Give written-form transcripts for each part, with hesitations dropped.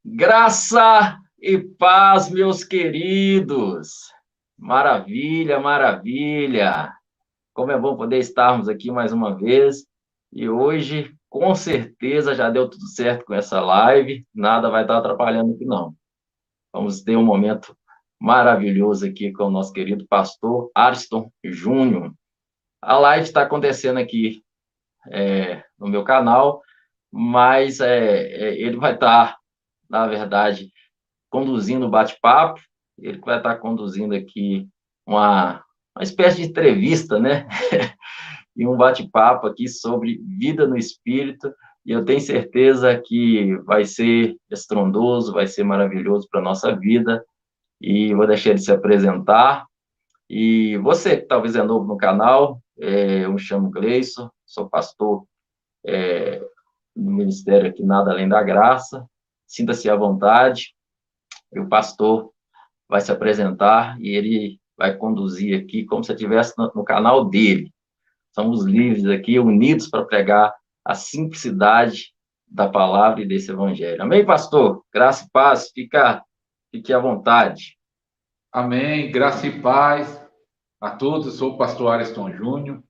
Graça e paz, meus queridos. Maravilha, maravilha. Como é bom poder estarmos aqui mais uma vez. E hoje, com certeza, já deu tudo certo com essa live. Nada vai estar atrapalhando aqui, não. Vamos ter um momento maravilhoso aqui com o nosso querido pastor Ariston Júnior. A live está acontecendo aqui no meu canal, mas ele vai estar, na verdade, conduzindo o bate-papo, ele vai estar conduzindo aqui uma espécie de entrevista, né? E um bate-papo aqui sobre vida no espírito, e eu tenho certeza que vai ser estrondoso, vai ser maravilhoso para a nossa vida, e vou deixar ele se apresentar. E você que talvez é novo no canal, eu me chamo Gleison, sou pastor no ministério aqui Nada Além da Graça, sinta-se à vontade, e o pastor vai se apresentar e ele vai conduzir aqui como se estivesse no canal dele. Somos livres aqui, unidos para pregar a simplicidade da palavra e desse evangelho. Amém, pastor? Graça e paz, fique à vontade. Amém, graça e paz a todos. Eu sou o pastor Ariston Júnior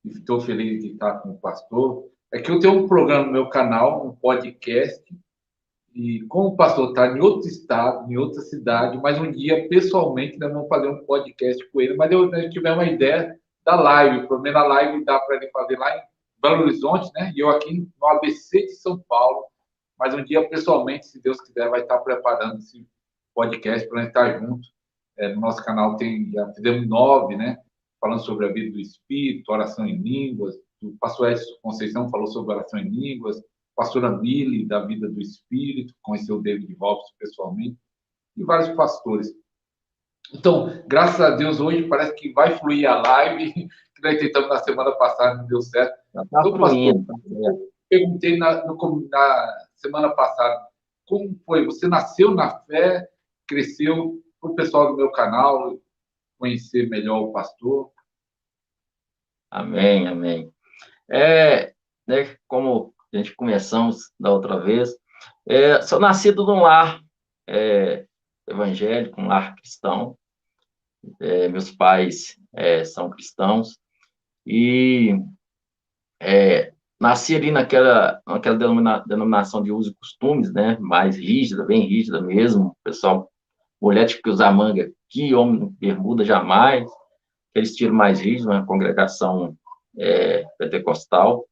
e estou feliz de estar com o pastor. É que eu tenho um programa no meu canal, um podcast, e como o pastor está em outro estado, em outra cidade, mas um dia, pessoalmente, nós vamos fazer um podcast com ele. Mas nós tivemos uma ideia da live. O problema da live dá para ele fazer lá em Belo Horizonte, né? E eu aqui no ABC de São Paulo. Mas um dia, pessoalmente, se Deus quiser, vai estar preparando esse podcast para a gente estar junto. No nosso canal já fizemos 9, né? Falando sobre a vida do Espírito, oração em línguas. O pastor Edson Conceição falou sobre oração em línguas. A pastora Mili, da vida do Espírito, conheceu o David Robson pessoalmente. E vários pastores. Então, graças a Deus, hoje parece que vai fluir a live, que nós tentamos na semana passada, não deu certo. Já está Então, pastor, fluindo, tá certo. eu perguntei na semana passada, como foi? Você nasceu na fé, cresceu, para o pessoal do meu canal conhecer melhor o pastor. Amém, amém. Né, como a gente começamos da outra vez, sou nascido num lar evangélico, um lar cristão. Meus pais são cristãos, e nasci ali naquela denominação de usos e costumes, né, mais rígida, bem rígida mesmo, o pessoal, mulher tinha que usar manga aqui, homem bermuda jamais, aquele estilo mais rígido, uma congregação pentecostal,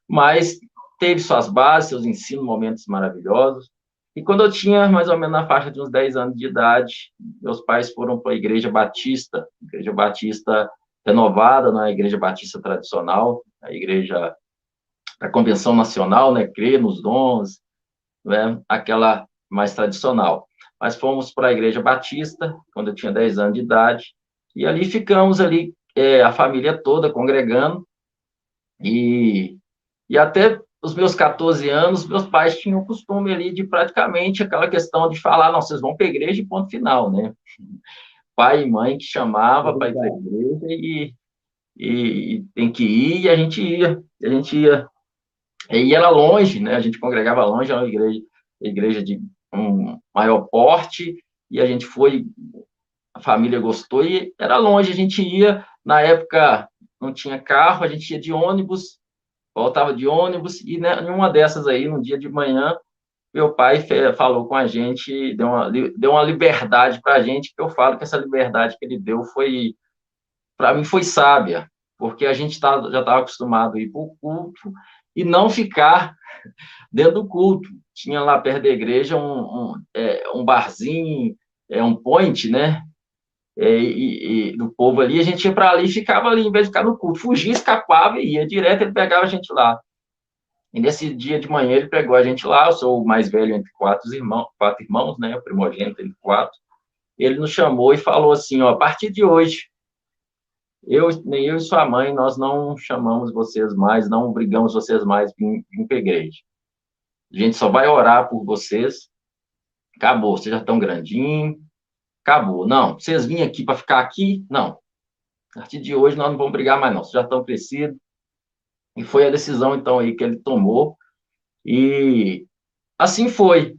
mas teve suas bases, seus ensinos, momentos maravilhosos, e quando eu tinha mais ou menos na faixa de uns 10 anos de idade, meus pais foram para a Igreja Batista renovada, não é a Igreja Batista tradicional, a igreja da Convenção Nacional, né, crer nos dons, né, aquela mais tradicional. Mas fomos para a Igreja Batista, quando eu tinha 10 anos de idade, e ali ficamos ali, a família toda congregando, e, e até os meus 14 anos, meus pais tinham o costume ali de praticamente aquela questão de falar, não, vocês vão para a igreja e ponto final, né? Pai e mãe que É chamava para ir para a verdade. igreja e tem que ir, e a gente ia. E era longe, né? A gente congregava longe, era uma igreja de um maior porte, e a gente foi, a família gostou, e era longe, a gente ia, na época não tinha carro, a gente ia de ônibus, voltava de ônibus, e né, em uma dessas aí, num dia de manhã, meu pai falou com a gente, deu uma liberdade para a gente, que eu falo que essa liberdade que ele deu foi, para mim, foi sábia, porque a gente já estava acostumado a ir para o culto e não ficar dentro do culto. Tinha lá perto da igreja um barzinho, um point, né? E do povo ali, a gente ia para ali e ficava ali, em vez de ficar no culto. Fugia, escapava e ia direto, ele pegava a gente lá. E nesse dia de manhã ele pegou a gente lá, eu sou o mais velho entre quatro irmãos, né? O primogênito entre quatro. Ele nos chamou e falou assim, ó, a partir de hoje, nem eu e sua mãe, nós não chamamos vocês mais, não obrigamos vocês mais a vir para a igreja. A gente só vai orar por vocês. Acabou, vocês já estão grandinhos, acabou. Não, vocês vêm aqui para ficar aqui? Não. A partir de hoje nós não vamos brigar mais, não. Vocês já estão crescidos. E foi a decisão, então, aí que ele tomou. E assim foi.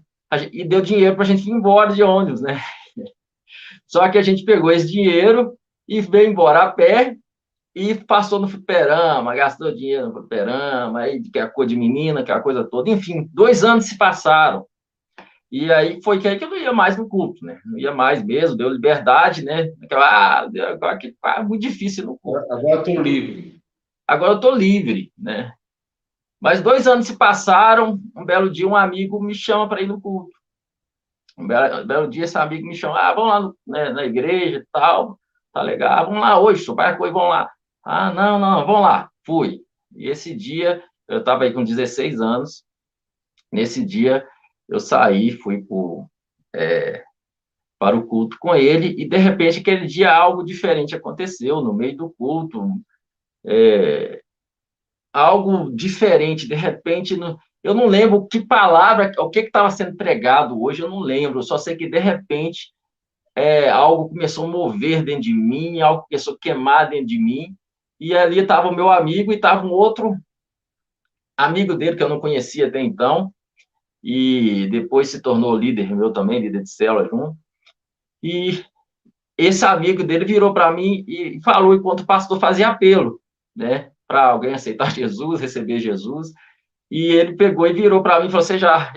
e deu dinheiro para a gente ir embora de ônibus, né? Só que a gente pegou esse dinheiro e veio embora a pé e passou no fliperama, gastou dinheiro no fliperama, aí que é a cor de menina, aquela coisa toda. Enfim, 2 anos se passaram. E aí foi que aí que eu não ia mais no culto, né? Não ia mais mesmo, deu liberdade, né? Agora que tá muito difícil no culto. Agora estou livre. Agora eu tô livre, né? Mas 2 anos se passaram, um belo dia um amigo me chama para ir no culto. Um belo dia esse amigo me chama, vamos lá né, na igreja e tal, tá legal, vamos lá hoje, vai com vamos lá. Não, não, vamos lá. Fui. E esse dia, eu estava aí com 16 anos, nesse dia eu saí, fui para o culto com ele, e de repente aquele dia algo diferente aconteceu no meio do culto, algo diferente, de repente, eu não lembro que palavra, o que estava sendo pregado hoje, eu não lembro, eu só sei que de repente algo começou a mover dentro de mim, algo começou a queimar dentro de mim, e ali estava o meu amigo e estava um outro amigo dele que eu não conhecia até então, e depois se tornou líder meu também, líder de célula junto, e esse amigo dele virou para mim e falou enquanto o pastor fazia apelo, né, para alguém aceitar Jesus, receber Jesus, e ele pegou e virou para mim e falou: você já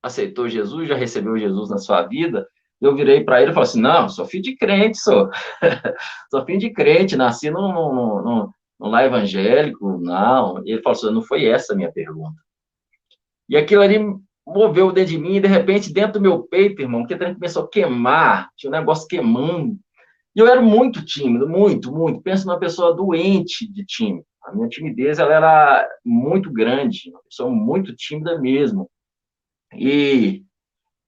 aceitou Jesus, já recebeu Jesus na sua vida? Eu virei para ele e falei assim: não, sou filho de crente, sou filho de crente, nasci num lar evangélico, não. Ele falou assim: não foi essa a minha pergunta. E aquilo ali moveu dentro de mim, e de repente, dentro do meu peito, irmão, que o trem começou a queimar, tinha um negócio queimando. E eu era muito tímido, muito, muito. Penso numa pessoa doente de tímido. A minha timidez, ela era muito grande, uma pessoa muito tímida mesmo. E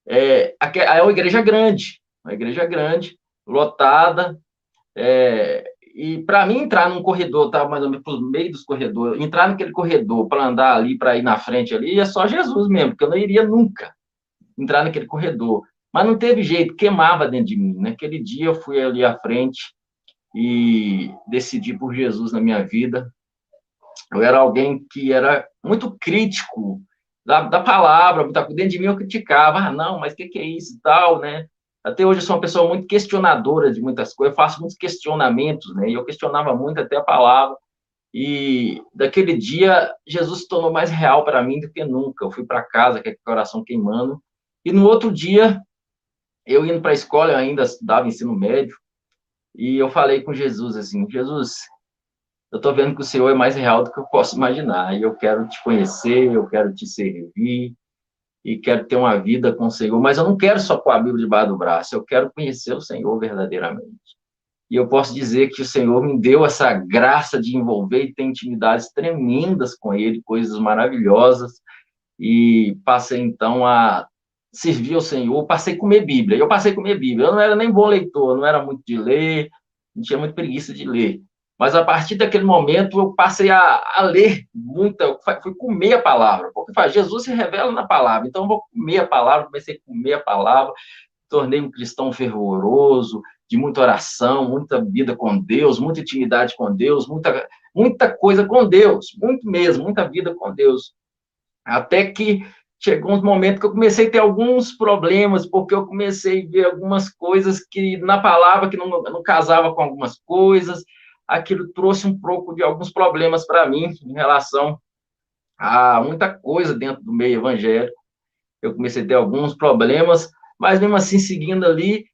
é uma igreja grande, lotada, e para mim entrar num corredor, estava mais ou menos no meio dos corredores, entrar naquele corredor para andar ali, para ir na frente ali, é só Jesus mesmo, porque eu não iria nunca entrar naquele corredor. Mas não teve jeito, queimava dentro de mim. Naquele dia eu fui ali à frente e decidi por Jesus na minha vida. Eu era alguém que era muito crítico da palavra, dentro de mim eu criticava, não, mas o que é isso e tal, né? Até hoje eu sou uma pessoa muito questionadora de muitas coisas, eu faço muitos questionamentos, né? E eu questionava muito até a palavra. E daquele dia, Jesus se tornou mais real para mim do que nunca. Eu fui para casa com o coração queimando. E no outro dia, eu indo para a escola, eu ainda estudava ensino médio, e eu falei com Jesus assim: Jesus, eu estou vendo que o Senhor é mais real do que eu posso imaginar, e eu quero te conhecer, eu quero te servir, e quero ter uma vida com o Senhor, mas eu não quero só pôr a Bíblia debaixo do braço, eu quero conhecer o Senhor verdadeiramente. E eu posso dizer que o Senhor me deu essa graça de envolver e ter intimidades tremendas com Ele, coisas maravilhosas, e passei então a servir ao Senhor, passei a comer Bíblia. Eu passei a comer Bíblia. Eu não era nem bom leitor, não era muito de ler, não tinha muita preguiça de ler. Mas a partir daquele momento eu passei a ler muita, fui comer a palavra, porque Jesus se revela na palavra, então eu vou comer a palavra, comecei a comer a palavra, tornei um cristão fervoroso, de muita oração, muita vida com Deus, muita intimidade com Deus, muita coisa com Deus, muito mesmo, muita vida com Deus. Até que chegou um momento que eu comecei a ter alguns problemas, porque eu comecei a ver algumas coisas que na palavra que não casava com algumas coisas, aquilo trouxe um pouco de alguns problemas para mim em relação a muita coisa dentro do meio evangélico. Eu comecei a ter alguns problemas, mas mesmo assim seguindo ali,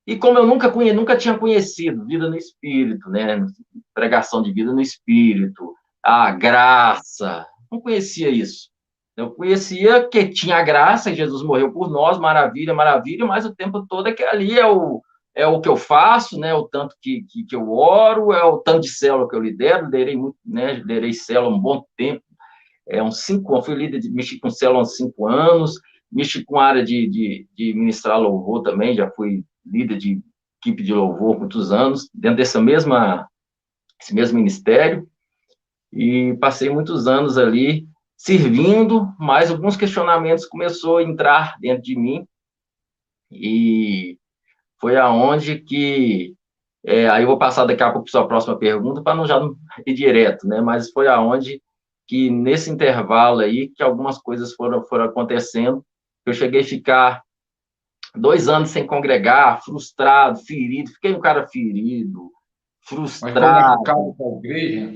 e como eu nunca tinha conhecido vida no Espírito, né? Pregação de vida no Espírito, a graça, não conhecia isso. Eu conhecia que tinha a graça, e Jesus morreu por nós, maravilha, maravilha, mas o tempo todo é que ali é o que eu faço, né? O tanto que eu oro, é o tanto de célula que eu lidero, liderei muito, né? Liderei célula um bom tempo, uns 5 anos, fui líder, mexi com célula há uns 5 anos, mexi com a área de ministrar louvor também, já fui líder de equipe de louvor por muitos anos, dentro esse mesmo ministério, e passei muitos anos ali servindo, mas alguns questionamentos começou a entrar dentro de mim, e foi aonde que, aí eu vou passar daqui a pouco para a sua próxima pergunta, para não já não ir direto, né, mas foi aonde que nesse intervalo aí, que algumas coisas foram acontecendo, Eu cheguei a ficar 2 anos sem congregar, frustrado, ferido. Fiquei um cara ferido, Mas foi frustrado. machucado com a igreja?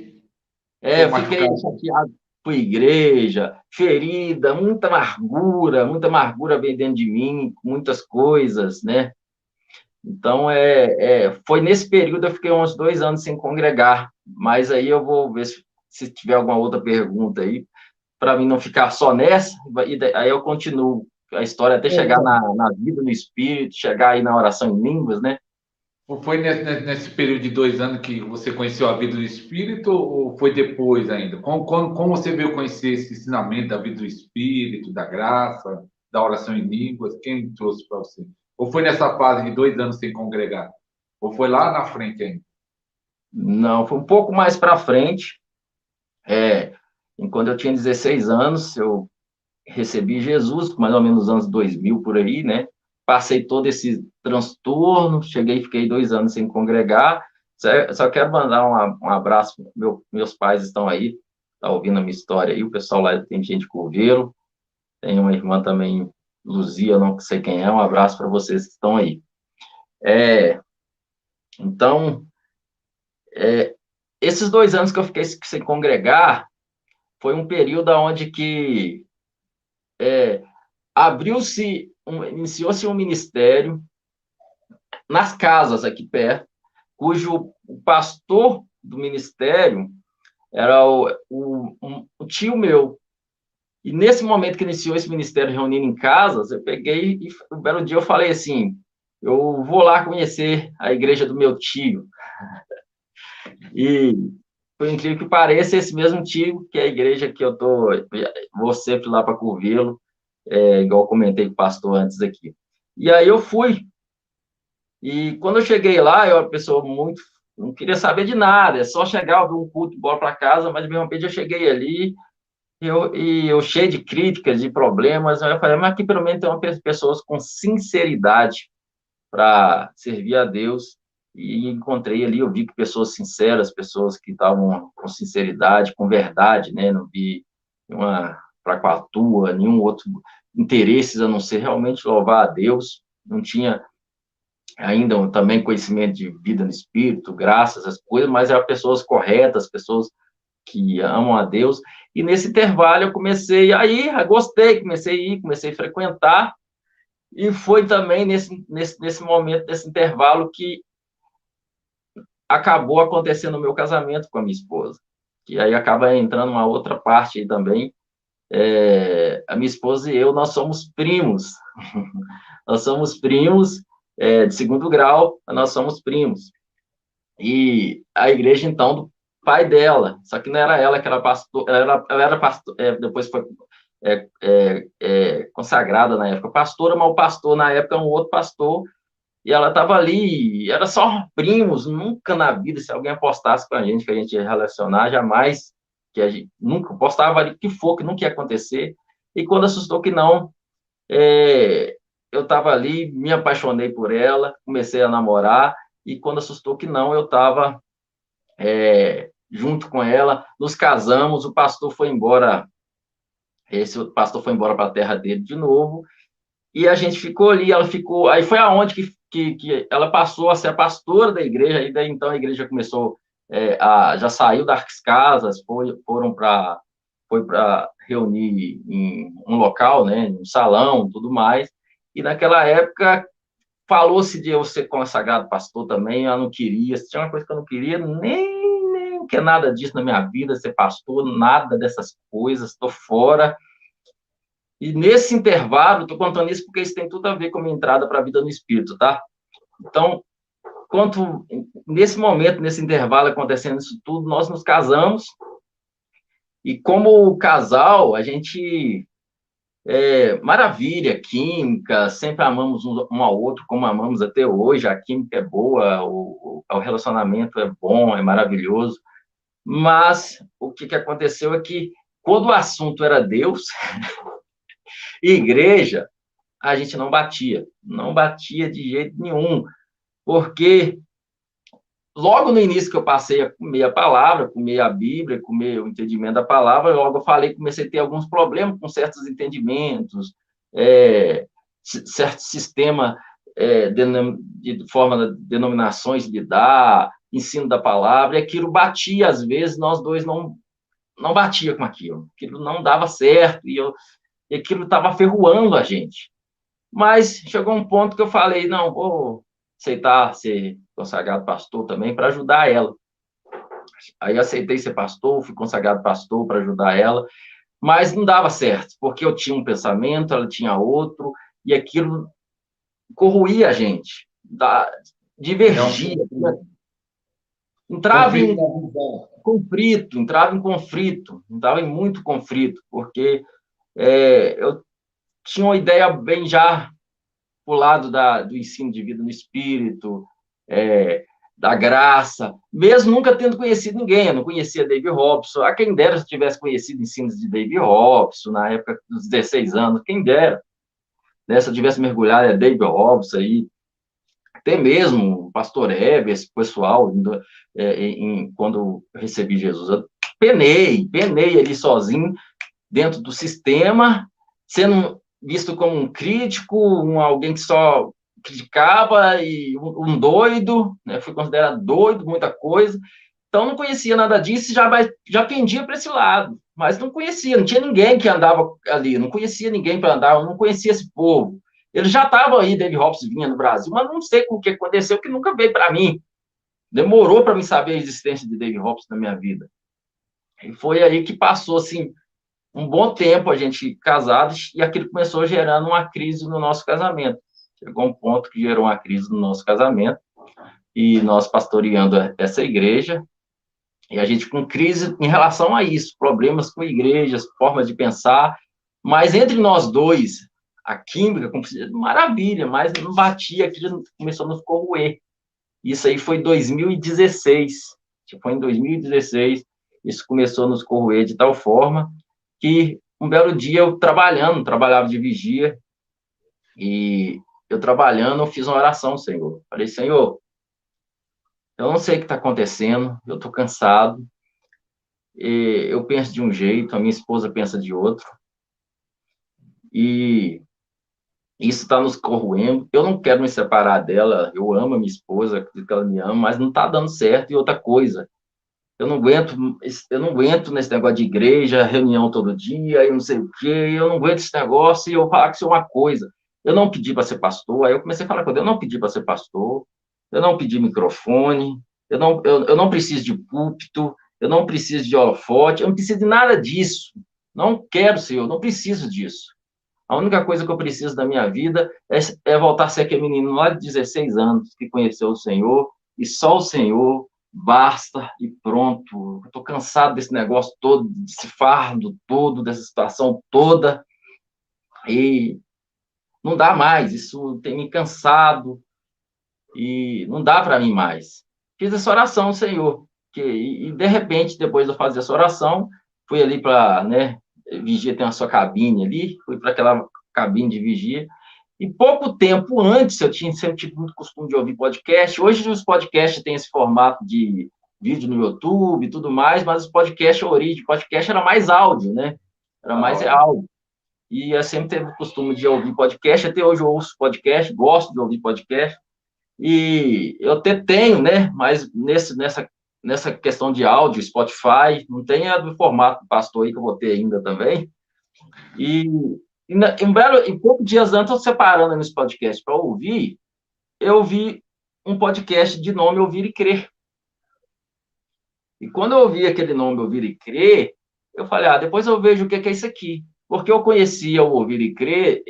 Foi Eu fiquei machucado com... chateado com a igreja, ferida, muita amargura vem dentro de mim, muitas coisas, né? Então, foi nesse período eu fiquei uns 2 anos sem congregar, mas aí eu vou ver se tiver alguma outra pergunta aí, para mim não ficar só nessa, e aí eu continuo a história até chegar na vida no Espírito, chegar aí na oração em línguas, né? Foi nesse período de 2 anos que você conheceu a vida do Espírito ou foi depois ainda? Como você veio conhecer esse ensinamento da vida do Espírito, da graça, da oração em línguas? Quem trouxe para você? Ou foi nessa fase de 2 anos sem congregar? Ou foi lá na frente ainda? Não, foi um pouco mais para frente, é, enquanto eu tinha 16 anos, eu recebi Jesus, mais ou menos nos anos 2000 por aí, né? Passei todo esse transtorno, cheguei e fiquei 2 anos sem congregar. Só quero mandar um abraço, meus pais estão aí, tá ouvindo a minha história aí, o pessoal lá tem gente de Curvelo, tem uma irmã também, Luzia, não sei quem é, um abraço para vocês que estão aí. É, então, esses 2 anos que eu fiquei sem congregar, foi um período onde que iniciou-se um ministério nas casas aqui perto, cujo o pastor do ministério era o tio meu. E nesse momento que iniciou esse ministério reunindo em casas, eu peguei e um belo dia eu falei assim, eu vou lá conhecer a igreja do meu tio. E, por incrível que pareça, esse mesmo tio, que é a igreja que vou sempre lá para Curvelo, igual eu comentei com o pastor antes aqui. E aí eu fui. E quando eu cheguei lá, eu era uma pessoa muito. Não queria saber de nada, é só chegar, ouvir um culto, bora para casa, mas de repente eu cheguei ali, e eu cheio de críticas, de problemas, aí eu falei, mas aqui pelo menos tem pessoas com sinceridade para servir a Deus, e encontrei ali, eu vi que pessoas sinceras, pessoas que estavam com sinceridade, com verdade, né, não vi nenhuma placatua, nenhum outro interesses a não ser realmente louvar a Deus, não tinha ainda também conhecimento de vida no espírito, graças às coisas, mas eram pessoas corretas, pessoas que amam a Deus. E nesse intervalo eu comecei a ir, gostei, comecei a ir, comecei a frequentar, e foi também nesse momento, nesse intervalo, que acabou acontecendo o meu casamento com a minha esposa. Que aí acaba entrando uma outra parte aí também. A minha esposa e eu, nós somos primos. Nós somos primos, de segundo grau, nós somos primos. E a igreja, então, do pai dela, só que não era ela que era pastor, ela era pastor, depois foi consagrada na época pastora, mas o pastor na época é um outro pastor, e ela estava ali, era só primos, nunca na vida, se alguém apostasse com a gente, que a gente ia relacionar, jamais, que a gente nunca apostava ali que for, que nunca ia acontecer, e quando assustou que não, eu estava ali, me apaixonei por ela, comecei a namorar, e quando assustou que não, eu estava junto com ela, nos casamos, o pastor foi embora, esse pastor foi embora para a terra dele de novo, e a gente ficou ali, ela ficou, aí foi aonde que ela passou a ser a pastora da igreja, e daí então a igreja começou, já saiu das casas, foi para reunir em um local, né, um salão, tudo mais, e naquela época falou-se de eu ser consagrado pastor também, eu não queria, se tinha uma coisa que eu não queria, nem que nada disso na minha vida, ser pastor, nada dessas coisas, estou fora. E nesse intervalo, estou contando isso porque isso tem tudo a ver com a minha entrada para a vida no Espírito, tá? Então, nesse momento, nesse intervalo acontecendo isso tudo, nós nos casamos, e como casal, a gente maravilha, química, sempre amamos um ao outro como amamos até hoje, a química é boa, o relacionamento é bom, é maravilhoso, mas o que aconteceu é que, quando o assunto era Deus e igreja, a gente não batia de jeito nenhum, porque logo no início que eu passei a comer a palavra, comer a Bíblia, comer o entendimento da palavra, logo eu falei, comecei a ter alguns problemas com certos entendimentos, certo sistema de forma de denominações de dar, ensino da palavra, e aquilo batia, às vezes, nós dois não batia com aquilo não dava certo, e aquilo estava ferroando a gente. Mas chegou um ponto que eu falei, não, vou aceitar ser consagrado pastor também para ajudar ela. Aí aceitei ser pastor, fui consagrado pastor para ajudar ela, mas não dava certo, porque eu tinha um pensamento, ela tinha outro, e aquilo corroía a gente, divergia, entrava em conflito, entrava em muito conflito, porque eu tinha uma ideia bem já para o lado do ensino de vida no Espírito, da graça, mesmo nunca tendo conhecido ninguém, eu não conhecia David Robson, a quem dera se eu tivesse conhecido ensinos de David Robson, na época dos 16 anos, quem dera, né, se eu tivesse mergulhado David Robson aí, até mesmo o pastor Heber, esse pessoal, quando eu recebi Jesus, eu penei ali sozinho, dentro do sistema, sendo visto como um crítico, alguém que só criticava, e um doido, né? Fui considerado doido, muita coisa. Então, não conhecia nada disso, já pendia para esse lado. Mas não conhecia, não tinha ninguém que andava ali, não conhecia ninguém para andar, eu não conhecia esse povo. Ele já estava aí, David Robson vinha no Brasil, mas não sei o que aconteceu, que nunca veio para mim. Demorou para mim saber a existência de David Robson na minha vida. E foi aí que passou, assim, um bom tempo a gente casados, e aquilo começou gerando uma crise no nosso casamento. Chegou um ponto que gerou uma crise no nosso casamento, e nós pastoreando essa igreja, e a gente com crise em relação a isso, problemas com igrejas, formas de pensar, mas entre nós dois, a química, maravilha, mas não batia, aquilo começou a nos corroer. Isso aí foi em 2016, foi em 2016, isso começou a nos corroer de tal forma que um belo dia eu trabalhava de vigia, e eu trabalhando, eu fiz uma oração ao Senhor. Falei, Senhor, eu não sei o que está acontecendo, eu estou cansado, eu penso de um jeito, a minha esposa pensa de outro, e isso está nos corroendo. Eu não quero me separar dela, eu amo a minha esposa, acredito que ela me ama, mas não está dando certo. E outra coisa, eu não aguento nesse negócio de igreja, reunião todo dia, eu não sei o quê, eu não aguento esse negócio, e eu falar que isso é uma coisa. Eu não pedi para ser pastor, aí eu comecei a falar com Deus, eu não pedi para ser pastor, eu não pedi microfone, eu não preciso de púlpito, eu não preciso de holofote, eu não preciso de nada disso. Não quero, Senhor, não preciso disso. A única coisa que eu preciso da minha vida é voltar a ser aquele menino lá de 16 anos que conheceu o Senhor, e só o Senhor basta e pronto. Estou cansado desse negócio todo, desse fardo todo, dessa situação toda, e não dá mais. Isso tem me cansado e não dá para mim mais. Fiz essa oração, Senhor, e de repente, depois de eu fazer essa oração, fui ali para, né, vigia tem a sua cabine ali, fui para aquela cabine de vigia. E pouco tempo antes, eu tinha sempre tive muito costume de ouvir podcast. Hoje os podcasts têm esse formato de vídeo no YouTube e tudo mais, mas os podcasts, a origem do podcast era mais áudio, né? Era mais áudio. E eu sempre teve o costume de ouvir podcast, até hoje eu ouço podcast, gosto de ouvir podcast. E eu até tenho, né? Mas nessa questão de áudio, Spotify, não tem a do formato do pastor aí que eu vou ter ainda também. E em poucos dias antes, eu separando nesse podcast para ouvir, eu vi um podcast de nome Ouvir e Crer. E quando eu ouvi aquele nome Ouvir e Crer, eu falei, depois eu vejo o que é isso aqui. Porque eu conhecia o Ouvir e Crer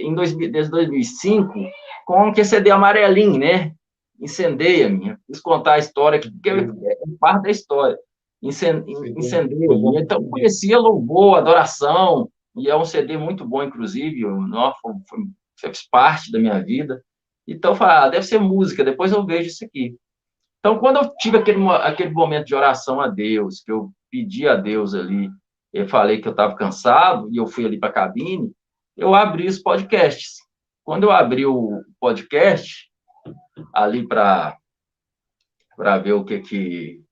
desde 2005 com o CD amarelinho, né? Incendeia-me. Quis contar a história, porque é parte da história. Incendeia-me. Então, eu conhecia louvor, adoração, e é um CD muito bom, inclusive, fez parte da minha vida. Então, eu falei, deve ser música, depois eu vejo isso aqui. Então, quando eu tive aquele momento de oração a Deus, que eu pedi a Deus ali, eu falei que eu estava cansado, e eu fui ali para a cabine, eu abri os podcasts. Quando eu abri o podcast, ali para ver o que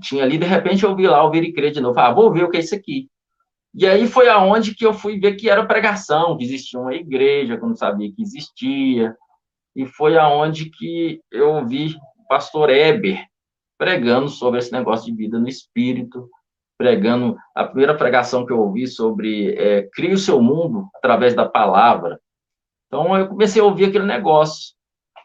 tinha ali, de repente eu vi lá o Ouvir e Crer de novo. Vou ver o que é isso aqui. E aí foi aonde que eu fui ver que era pregação, que existia uma igreja, que eu não sabia que existia. E foi aonde que eu ouvi o pastor Eber pregando sobre esse negócio de vida no Espírito, pregando, a primeira pregação que eu ouvi sobre crie o seu mundo através da palavra. Então, eu comecei a ouvir aquele negócio.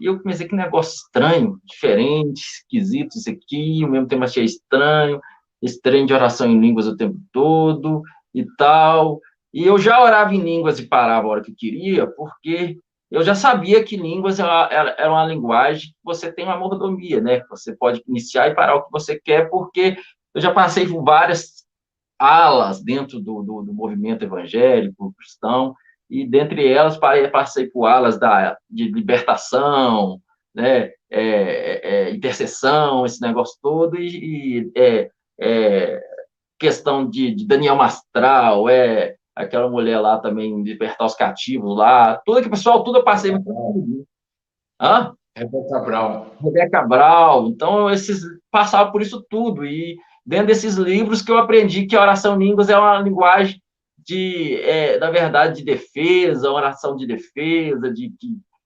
E eu comecei que negócio estranho, diferente, esquisito, isso aqui, ao mesmo tempo achei estranho, esse trem de oração em línguas o tempo todo e tal. E eu já orava em línguas e parava a hora que queria, porque eu já sabia que línguas era uma linguagem que você tem uma mordomia, né? Você pode iniciar e parar o que você quer, porque eu já passei por várias alas dentro do movimento evangélico, cristão, e dentre elas passei por alas de libertação, né, intercessão, esse negócio todo, e questão de Daniel Mastral, aquela mulher lá também, libertar os cativos lá, tudo que, pessoal, tudo eu passei. Hã? Rebeca Brown. Rebeca Cabral, então esses passavam por isso tudo, e dentro desses livros que eu aprendi que a oração em línguas é uma linguagem na verdade, de defesa, oração de defesa,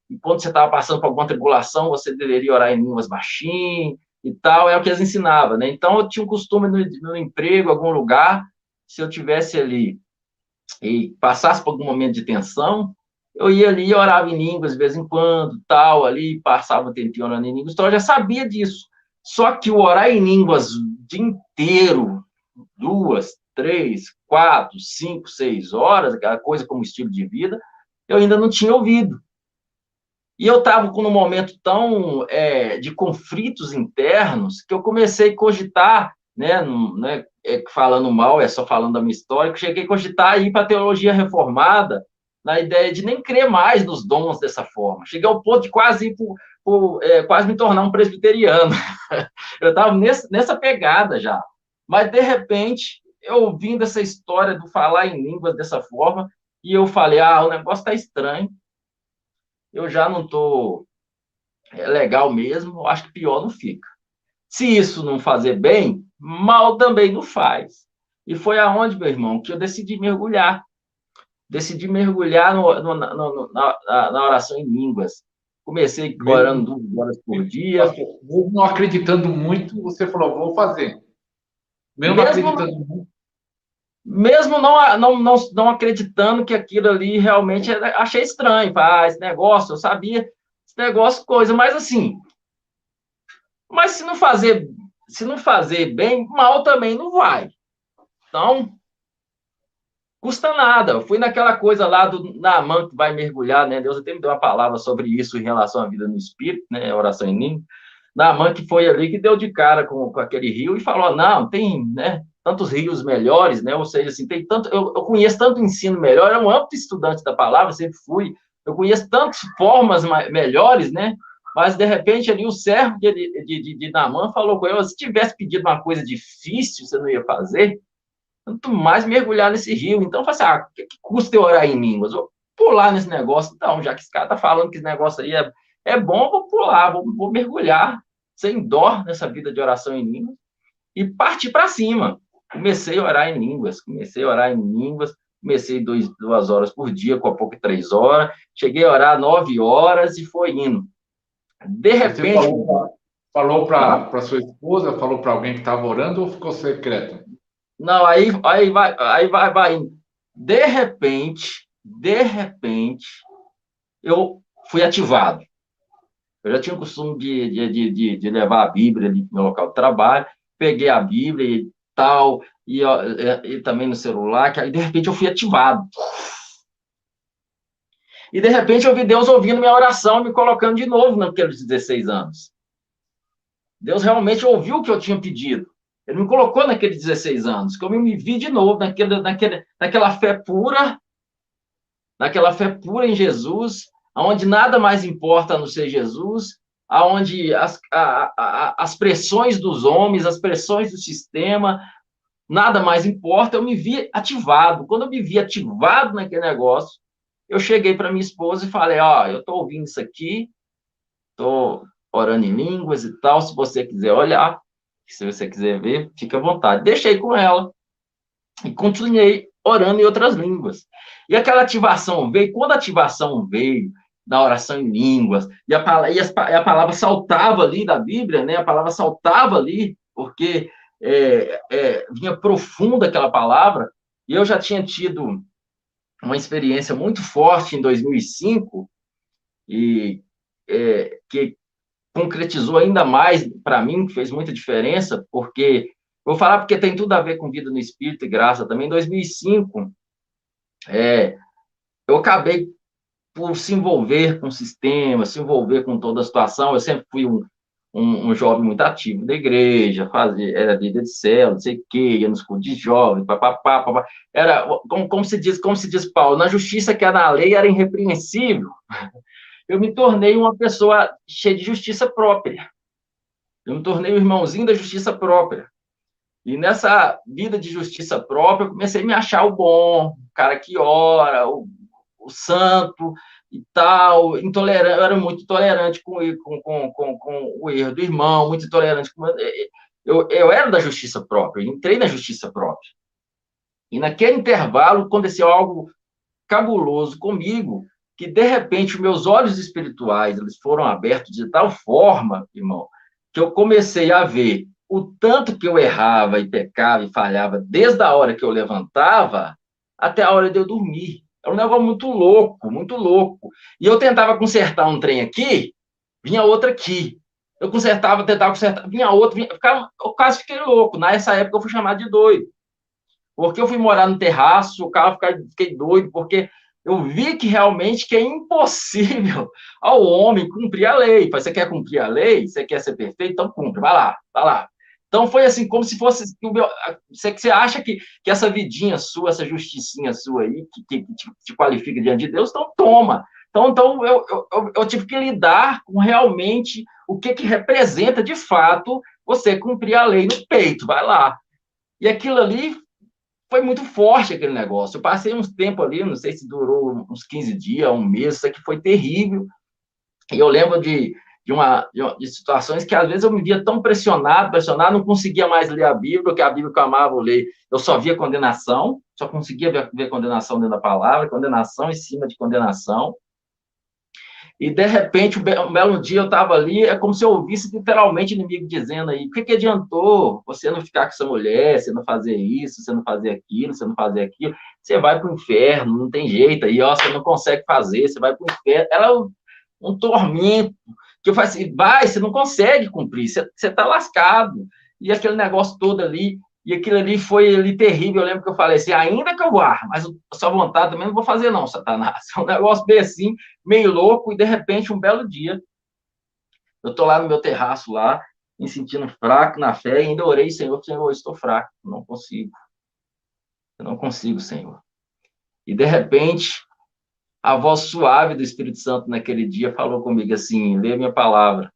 e quando você estava passando por alguma tribulação, você deveria orar em línguas baixinho e tal, é o que eles ensinavam, né? Então, eu tinha um costume no emprego, algum lugar, se eu tivesse ali e passasse por algum momento de tensão, eu ia ali e orava em línguas de vez em quando, tal, ali, passava um tempinho orando em línguas, então eu já sabia disso. Só que o orar em línguas o dia inteiro, 2, 3, 4, 5, 6 horas, aquela coisa como estilo de vida, eu ainda não tinha ouvido. E eu estava com um momento tão de conflitos internos que eu comecei a cogitar, né, falando mal, só falando da minha história, que eu cheguei a cogitar ir para a teologia reformada, na ideia de nem crer mais nos dons dessa forma. Cheguei ao ponto de quase ir quase me tornar um presbiteriano. Eu estava nessa pegada já. Mas, de repente, eu ouvindo essa história do falar em línguas dessa forma, e eu falei, o negócio está estranho, eu já não estou legal mesmo, eu acho que pior não fica. Se isso não fazer bem, mal também não faz. E foi aonde, meu irmão, que eu decidi mergulhar. Decidi mergulhar na oração em línguas. Comecei orando 2 horas por dia. Pastor, mesmo não acreditando muito, você falou, vou fazer. Mesmo não Mesmo, acreditando muito. mesmo não acreditando que aquilo ali realmente achei estranho. Esse negócio, eu sabia, esse negócio, coisa, mas assim, mas se não fazer bem, mal também não vai. Então, custa nada. Eu fui naquela coisa lá do Naaman que vai mergulhar, né? Deus até me deu uma palavra sobre isso em relação à vida no Espírito, né? Oração em língua. Naaman que foi ali que deu de cara com aquele rio e falou: não, tem, né? Tantos rios melhores, né? Ou seja, assim, tem tanto. Eu conheço tanto ensino melhor, eu era um amplo estudante da palavra, sempre fui. Eu conheço tantas formas melhores, né? Mas, de repente, ali o servo de Naaman falou com ele: se tivesse pedido uma coisa difícil, você não ia fazer? Quanto mais mergulhar nesse rio. Então, eu falei assim, o que custa eu orar em línguas? Vou pular nesse negócio, então, já que esse cara tá falando que esse negócio aí é bom, vou pular, vou mergulhar sem dó nessa vida de oração em línguas e partir para cima. Comecei a orar em línguas, comecei 2 horas por dia, com a pouco 3 horas, cheguei a orar 9 horas e foi indo. De repente... Você falou para sua esposa, falou para alguém que estava orando ou ficou secreto? Não, aí vai indo. De repente, eu fui ativado. Eu já tinha o costume de levar a Bíblia ali no meu local de trabalho, peguei a Bíblia e tal, e também no celular, que aí de repente eu fui ativado. E de repente eu vi Deus ouvindo minha oração, me colocando de novo naqueles 16 anos. Deus realmente ouviu o que eu tinha pedido. Ele me colocou naqueles 16 anos, que eu me vi de novo naquela fé pura em Jesus, onde nada mais importa a não ser Jesus, aonde as pressões dos homens, as pressões do sistema, nada mais importa, eu me vi ativado. Quando eu me vi ativado naquele negócio, eu cheguei para minha esposa e falei, eu estou ouvindo isso aqui, estou orando em línguas e tal, se você quiser olhar, se você quiser ver, fique à vontade. Deixei com ela e continuei orando em outras línguas. E aquela ativação veio, quando a ativação veio, da oração em línguas, e a palavra saltava ali da Bíblia, né? A palavra saltava ali, porque vinha profunda aquela palavra, e eu já tinha tido uma experiência muito forte em 2005, que concretizou ainda mais para mim, que fez muita diferença, porque, vou falar porque tem tudo a ver com vida no Espírito e graça também. Em 2005, eu acabei por se envolver com o sistema, se envolver com toda a situação. Eu sempre fui um jovem muito ativo da igreja, era líder de célula, não sei o quê, ia nos cultos de jovens, papapá, papá. Era, como se diz Paulo, na justiça que há na lei era irrepreensível. Eu me tornei uma pessoa cheia de justiça própria. Eu me tornei o irmãozinho da justiça própria. E nessa vida de justiça própria, eu comecei a me achar o bom, o cara que ora, o santo e tal, intolerante. Eu era muito intolerante com o erro do irmão, muito intolerante com. Eu era da justiça própria, eu entrei na justiça própria. E naquele intervalo aconteceu algo cabuloso comigo, que de repente meus olhos espirituais eles foram abertos de tal forma, irmão, que eu comecei a ver o tanto que eu errava e pecava e falhava desde a hora que eu levantava até a hora de eu dormir. Era um negócio muito louco, muito louco. E eu tentava consertar um trem aqui, vinha outro aqui. Eu tentava consertar, vinha outro, eu quase fiquei louco. Nessa época eu fui chamado de doido. Porque eu fui morar no terraço, o carro fiquei doido, porque eu vi que realmente que é impossível ao homem cumprir a lei. Você quer cumprir a lei? Você quer ser perfeito? Então cumpre, vai lá, vai lá. Então foi assim, como se fosse. Você acha que essa vidinha sua, essa justicinha sua aí, que te qualifica diante de Deus, então toma. Então eu tive que lidar com realmente o que representa de fato você cumprir a lei no peito, vai lá. E aquilo ali foi muito forte aquele negócio. Eu passei uns tempo ali, não sei se durou uns 15 dias, um mês, isso aqui foi terrível. E eu lembro de situações que às vezes eu me via tão pressionado, não conseguia mais ler a Bíblia, porque a Bíblia que eu amava ler, eu só via condenação, só conseguia ver condenação dentro da palavra, condenação em cima de condenação. E, de repente, um belo dia eu estava ali, é como se eu ouvisse literalmente o inimigo dizendo aí, o que adiantou você não ficar com essa mulher, você não fazer isso, você não fazer aquilo, você não fazer aquilo, você vai para o inferno, não tem jeito, aí, ó, você não consegue fazer, você vai para o inferno. Era um tormento, que eu falei assim, você não consegue cumprir, você está lascado. E aquele negócio todo ali, e aquilo ali foi ali terrível. Eu lembro que eu falei assim, ainda que eu vá, mas a sua vontade também não vou fazer não, Satanás. É um negócio bem assim, meio louco, e de repente, um belo dia, eu estou lá no meu terraço, lá, me sentindo fraco na fé, e ainda orei, Senhor, eu estou fraco, eu não consigo, Senhor. E de repente, a voz suave do Espírito Santo naquele dia falou comigo assim, lê a minha palavra.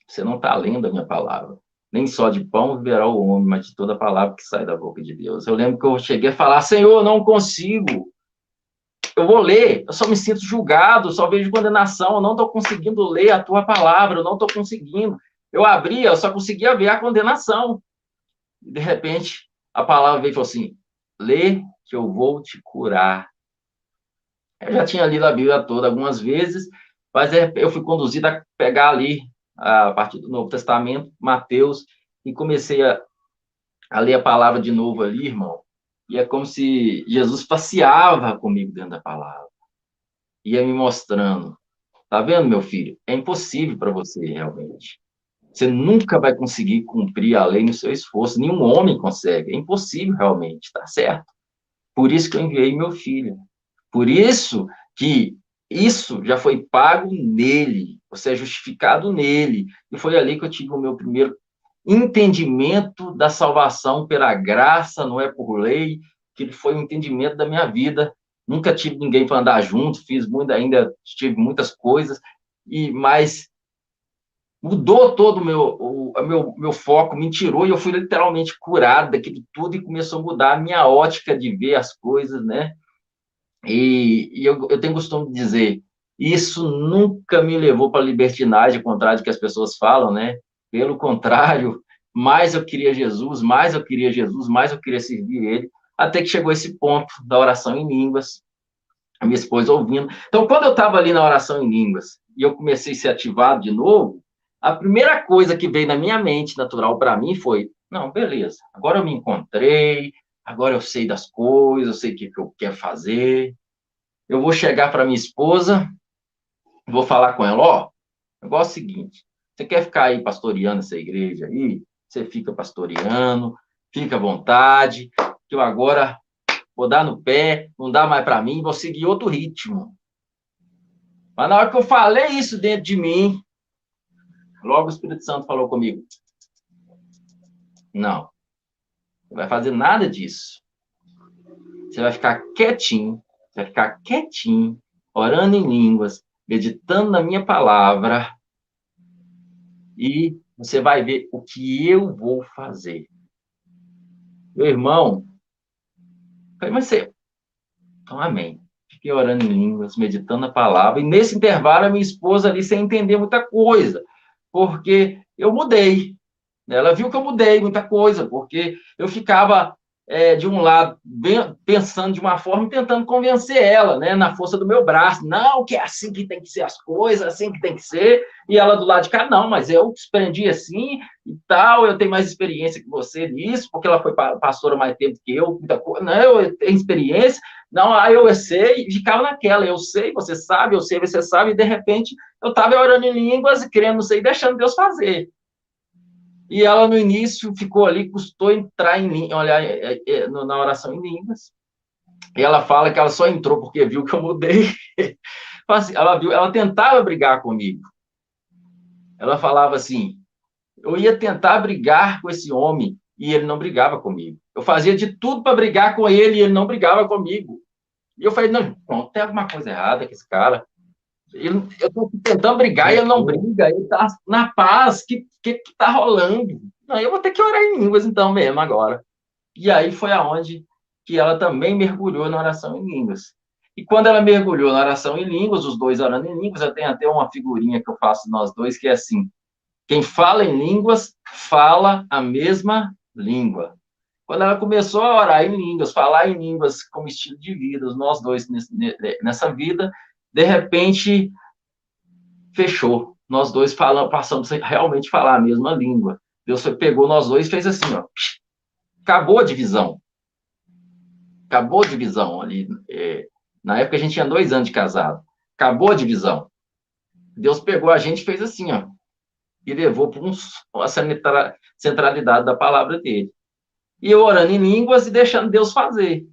Você não está lendo a minha palavra. Nem só de pão viverá o homem, mas de toda a palavra que sai da boca de Deus. Eu lembro que eu cheguei a falar, Senhor, eu não consigo. Eu vou ler, eu só me sinto julgado, só vejo condenação, eu não estou conseguindo ler a tua palavra, eu não estou conseguindo. Eu abria, eu só conseguia ver a condenação. E, de repente, a palavra veio e falou assim, lê que eu vou te curar. Eu já tinha lido a Bíblia toda algumas vezes, mas eu fui conduzido a pegar ali, a partir do Novo Testamento, Mateus, e comecei a ler a palavra de novo ali, irmão. E é como se Jesus passeava comigo dentro da palavra. Ia me mostrando. Tá vendo, meu filho? É impossível para você, realmente. Você nunca vai conseguir cumprir a lei no seu esforço. Nenhum homem consegue. É impossível, realmente, tá certo? Por isso que eu enviei meu filho. Por isso que isso já foi pago nele. Você é justificado nele. E foi ali que eu tive o meu primeiro entendimento da salvação pela graça, não é por lei, que foi um entendimento da minha vida. Nunca tive ninguém para andar junto, ainda tive muitas coisas, mas mudou todo o meu foco, me tirou e eu fui literalmente curado daquilo tudo e começou a mudar a minha ótica de ver as coisas, né? E eu tenho costume de dizer, isso nunca me levou para a libertinagem, ao contrário do que as pessoas falam, né? Pelo contrário, mais eu queria Jesus, mais eu queria Jesus, mais eu queria servir Ele. até que chegou esse ponto da oração em línguas, a minha esposa ouvindo. Então, quando eu estava ali na oração em línguas, e eu comecei a ser ativado de novo, a primeira coisa que veio na minha mente, natural para mim, foi, não, beleza, agora eu me encontrei, agora eu sei das coisas, eu sei o que eu quero fazer, eu vou chegar para minha esposa, vou falar com ela, ó, o negócio é o seguinte, você quer ficar aí pastoreando essa igreja aí? Você fica pastoreando, fica à vontade, que eu agora vou dar no pé, não dá mais para mim, vou seguir outro ritmo. Mas na hora que eu falei isso dentro de mim, logo o Espírito Santo falou comigo, não, não vai fazer nada disso. Você vai ficar quietinho, orando em línguas, meditando na minha palavra, e você vai ver o que eu vou fazer. Meu irmão, falei, mas você... Então, amém. Fiquei orando em línguas, meditando a palavra, e nesse intervalo a minha esposa ali sem entender muita coisa, porque eu mudei. Ela viu que eu mudei muita coisa, porque eu ficava, de um lado, pensando de uma forma e tentando convencer ela, né, na força do meu braço. Não, que é assim que tem que ser as coisas, assim que tem que ser. E ela do lado de cá, não, mas eu aprendi assim e tal, eu tenho mais experiência que você nisso, porque ela foi pastora mais tempo que eu, muita coisa, não, eu tenho experiência. Não, aí eu sei, e ficava naquela, eu sei, você sabe, eu sei, você sabe, e de repente eu estava orando em línguas e querendo, não sei, deixando Deus fazer. E ela, no início, ficou ali, custou entrar olhar na oração em línguas. E ela fala que ela só entrou porque viu que eu mudei. Ela tentava brigar comigo. Ela falava assim, eu ia tentar brigar com esse homem e ele não brigava comigo. Eu fazia de tudo para brigar com ele e ele não brigava comigo. E eu falei, não, pronto, tem alguma coisa errada com esse cara. Eu estou tentando brigar e ele não briga, ele está na paz, que está rolando? Não, eu vou ter que orar em línguas então mesmo agora. E aí foi aonde que ela também mergulhou na oração em línguas. E quando ela mergulhou na oração em línguas, os dois orando em línguas, eu tenho até uma figurinha que eu faço nós dois, que é assim, quem fala em línguas, fala a mesma língua. Quando ela começou a orar em línguas, falar em línguas como estilo de vida, nós dois nessa vida, de repente fechou. Nós dois passamos a realmente falar a mesma língua. Deus pegou nós dois e fez assim, ó, acabou a divisão. Acabou a divisão ali. Na época a gente tinha 2 anos de casado. Acabou a divisão. Deus pegou a gente e fez assim, ó, e levou para a centralidade da palavra dele. E eu orando em línguas e deixando Deus fazer.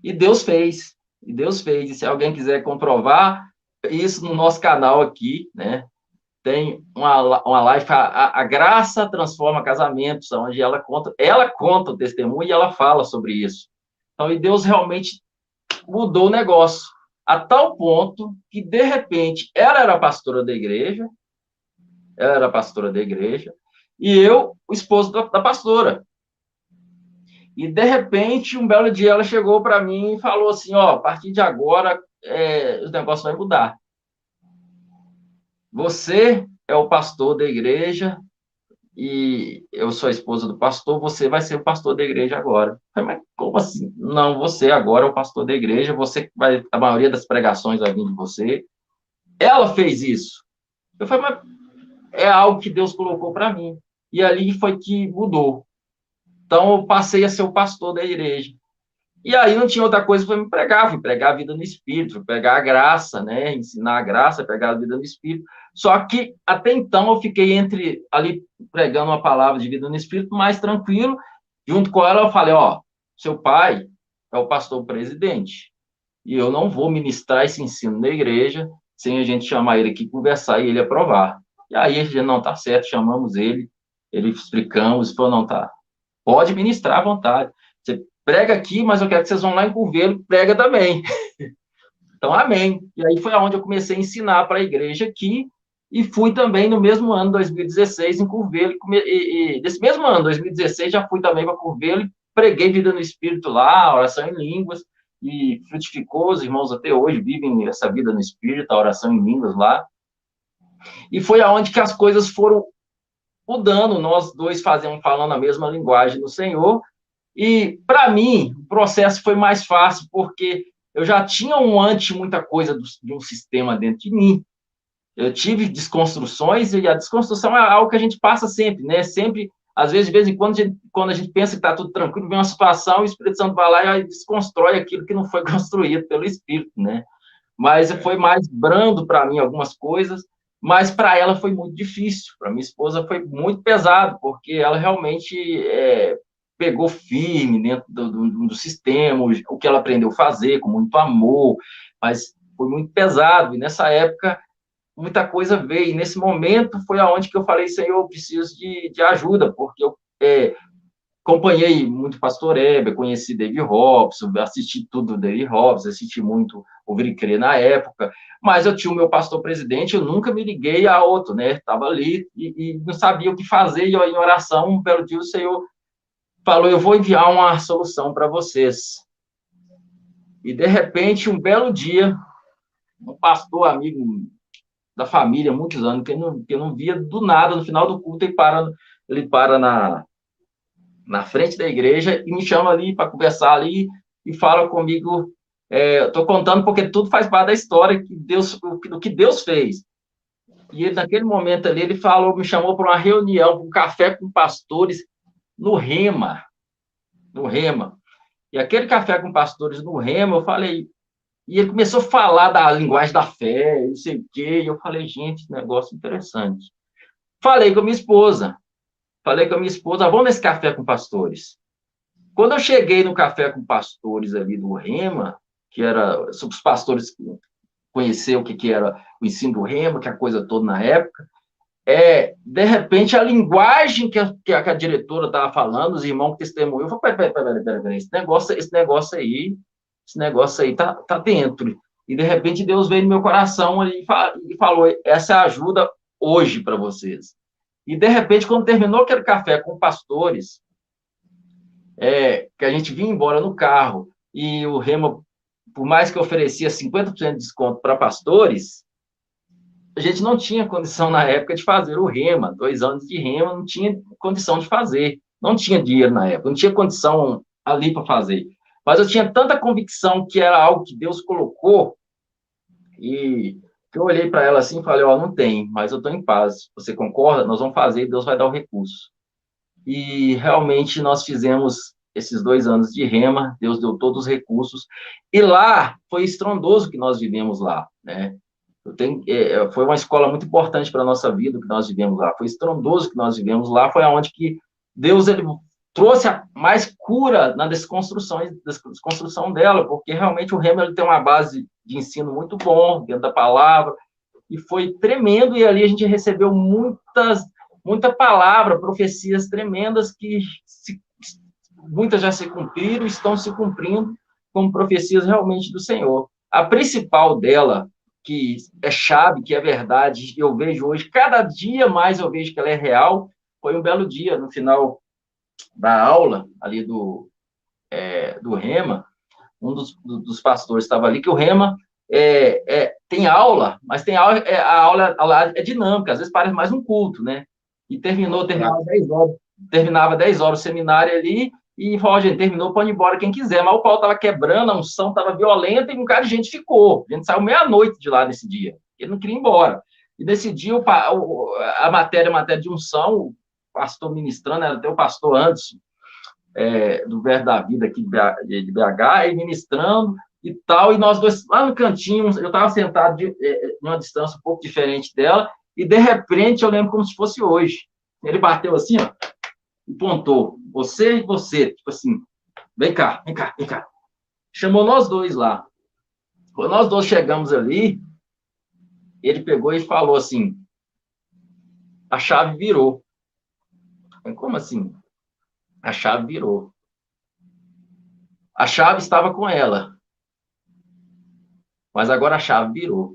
E Deus fez. E Deus fez. E se alguém quiser comprovar isso no nosso canal aqui, né? Tem uma live, a Graça Transforma Casamentos, onde ela conta o testemunho e ela fala sobre isso. Então, e Deus realmente mudou o negócio, a tal ponto que, de repente, ela era pastora da igreja, e eu, o esposo da pastora. E, de repente, um belo dia, ela chegou para mim e falou assim, ó, a partir de agora, o negócio vai mudar. Você é o pastor da igreja, e eu sou a esposa do pastor, você vai ser o pastor da igreja agora. Eu falei, mas como assim? Não, você agora é o pastor da igreja, você vai, a maioria das pregações vai vir de você. Ela fez isso. Eu falei, mas é algo que Deus colocou para mim. E ali foi que mudou. Então, eu passei a ser o pastor da igreja. E aí não tinha outra coisa para me pregar, fui pregar a vida no Espírito, fui pregar a graça, né? Ensinar a graça, pregar a vida no Espírito. Só que até então eu fiquei ali pregando uma palavra de vida no Espírito mais tranquilo. Junto com ela eu falei, ó, seu pai é o pastor presidente e eu não vou ministrar esse ensino na igreja sem a gente chamar ele aqui, conversar e ele aprovar. E aí a gente não tá certo, chamamos ele explicamos, falou, não tá, pode ministrar à vontade. Você prega aqui, mas eu quero que vocês vão lá em Curvelo, prega também. Então, amém. E aí foi aonde eu comecei a ensinar para a igreja aqui, e fui também no mesmo ano, 2016, em Curvelo, e desse mesmo ano, 2016, já fui também para Curvelo, e preguei vida no Espírito lá, oração em línguas, e frutificou, os irmãos até hoje vivem essa vida no Espírito, a oração em línguas lá. E foi aonde que as coisas foram mudando, nós dois falando a mesma linguagem no Senhor, E, para mim, o processo foi mais fácil, porque eu já tinha muita coisa de um sistema dentro de mim. Eu tive desconstruções, e a desconstrução é algo que a gente passa sempre, né? Sempre, às vezes, de vez em quando, quando a gente pensa que está tudo tranquilo, vem uma situação, e o Espírito Santo vai lá e desconstrói aquilo que não foi construído pelo Espírito, né? Mas foi mais brando para mim algumas coisas, mas para ela foi muito difícil. Para minha esposa foi muito pesado, porque ela realmente pegou firme dentro do sistema, o que ela aprendeu a fazer, com muito amor, mas foi muito pesado. E nessa época, muita coisa veio. E nesse momento foi aonde que eu falei, Senhor, eu preciso de ajuda, porque eu acompanhei muito Pastor Heber, conheci David Robson, assisti tudo do David Robson, assisti muito Ouvir e Crer na época, mas eu tinha o meu pastor presidente, eu nunca me liguei a outro, né? Estava ali e não sabia o que fazer, e em oração, um belo dia o Senhor falou, eu vou enviar uma solução para vocês. E, de repente, um belo dia, um pastor amigo da família, muitos anos, que eu não via do nada, no final do culto, ele para na frente da igreja e me chama ali para conversar ali e fala comigo. Estou contando porque tudo faz parte da história do que Deus fez. E ele, naquele momento ali, ele falou, me chamou para uma reunião, um café com pastores no Rema, no Rema. E aquele café com pastores no Rema, eu falei, e ele começou a falar da linguagem da fé, não sei o quê, e eu falei, gente, negócio interessante. Falei com a minha esposa, vamos nesse café com pastores. Quando eu cheguei no café com pastores ali do Rema, que era, os pastores conheceram o que era o ensino do Rema, que a coisa toda na época, de repente, a linguagem que a diretora estava falando, os irmãos que testemunham, eu falei, peraí, esse negócio aí tá dentro. E, de repente, Deus veio no meu coração e falou, essa ajuda hoje para vocês. E, de repente, quando terminou aquele café com pastores, que a gente vinha embora no carro, e o Rema, por mais que oferecia 50% de desconto para pastores, a gente não tinha condição na época de fazer o Rema, 2 anos de Rema, não tinha condição de fazer, não tinha dinheiro na época, não tinha condição ali para fazer. Mas eu tinha tanta convicção que era algo que Deus colocou, e que eu olhei para ela assim e falei, não tem, mas eu estou em paz, você concorda? Nós vamos fazer e Deus vai dar o recurso. E realmente nós fizemos esses 2 anos de Rema, Deus deu todos os recursos, e lá foi estrondoso que nós vivemos lá, né? Foi uma escola muito importante para a nossa vida que nós vivemos lá, foi estrondoso que nós vivemos lá, foi aonde que Deus ele trouxe mais cura na desconstrução dela, porque realmente o Rema ele tem uma base de ensino muito bom, dentro da palavra, e foi tremendo, e ali a gente recebeu muita palavra, profecias tremendas que muitas já se cumpriram, estão se cumprindo como profecias realmente do Senhor. A principal dela, que é chave, que é verdade, eu vejo hoje, cada dia mais eu vejo que ela é real, foi um belo dia, no final da aula, ali do Rema, um dos pastores estava ali, que o Rema tem aula, mas a aula é dinâmica, às vezes parece mais um culto, né? E terminava 10 horas, o seminário ali, e falou, gente, terminou, pode ir embora quem quiser, mas o pau estava quebrando, a unção estava violenta, e um cara de gente ficou. A gente saiu meia-noite de lá nesse dia, ele não queria ir embora. E nesse dia, a matéria de unção, o pastor ministrando, era até o pastor Anderson, do Verbo da Vida aqui de BH, e ministrando e tal, e nós dois lá no cantinho, eu estava sentado em uma distância um pouco diferente dela, e de repente eu lembro como se fosse hoje. Ele bateu assim, ó, e pontou, você e você, tipo assim, vem cá. Chamou nós dois lá. Quando nós dois chegamos ali, ele pegou e falou assim, a chave virou. Como assim? A chave virou. A chave estava com ela, mas agora a chave virou.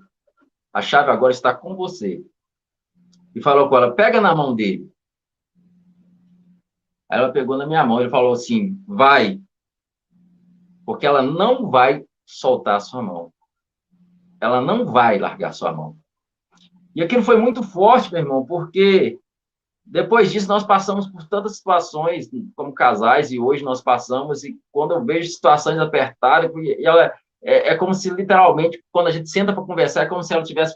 A chave agora está com você. E falou com ela, pega na mão dele. Aí ela pegou na minha mão, ele falou assim, vai, porque ela não vai soltar a sua mão. Ela não vai largar a sua mão. E aquilo foi muito forte, meu irmão, porque Depois disso, nós passamos por tantas situações como casais, e hoje nós passamos, e quando eu vejo situações apertadas, e ela é como se, literalmente, quando a gente senta para conversar, é como se ela tivesse,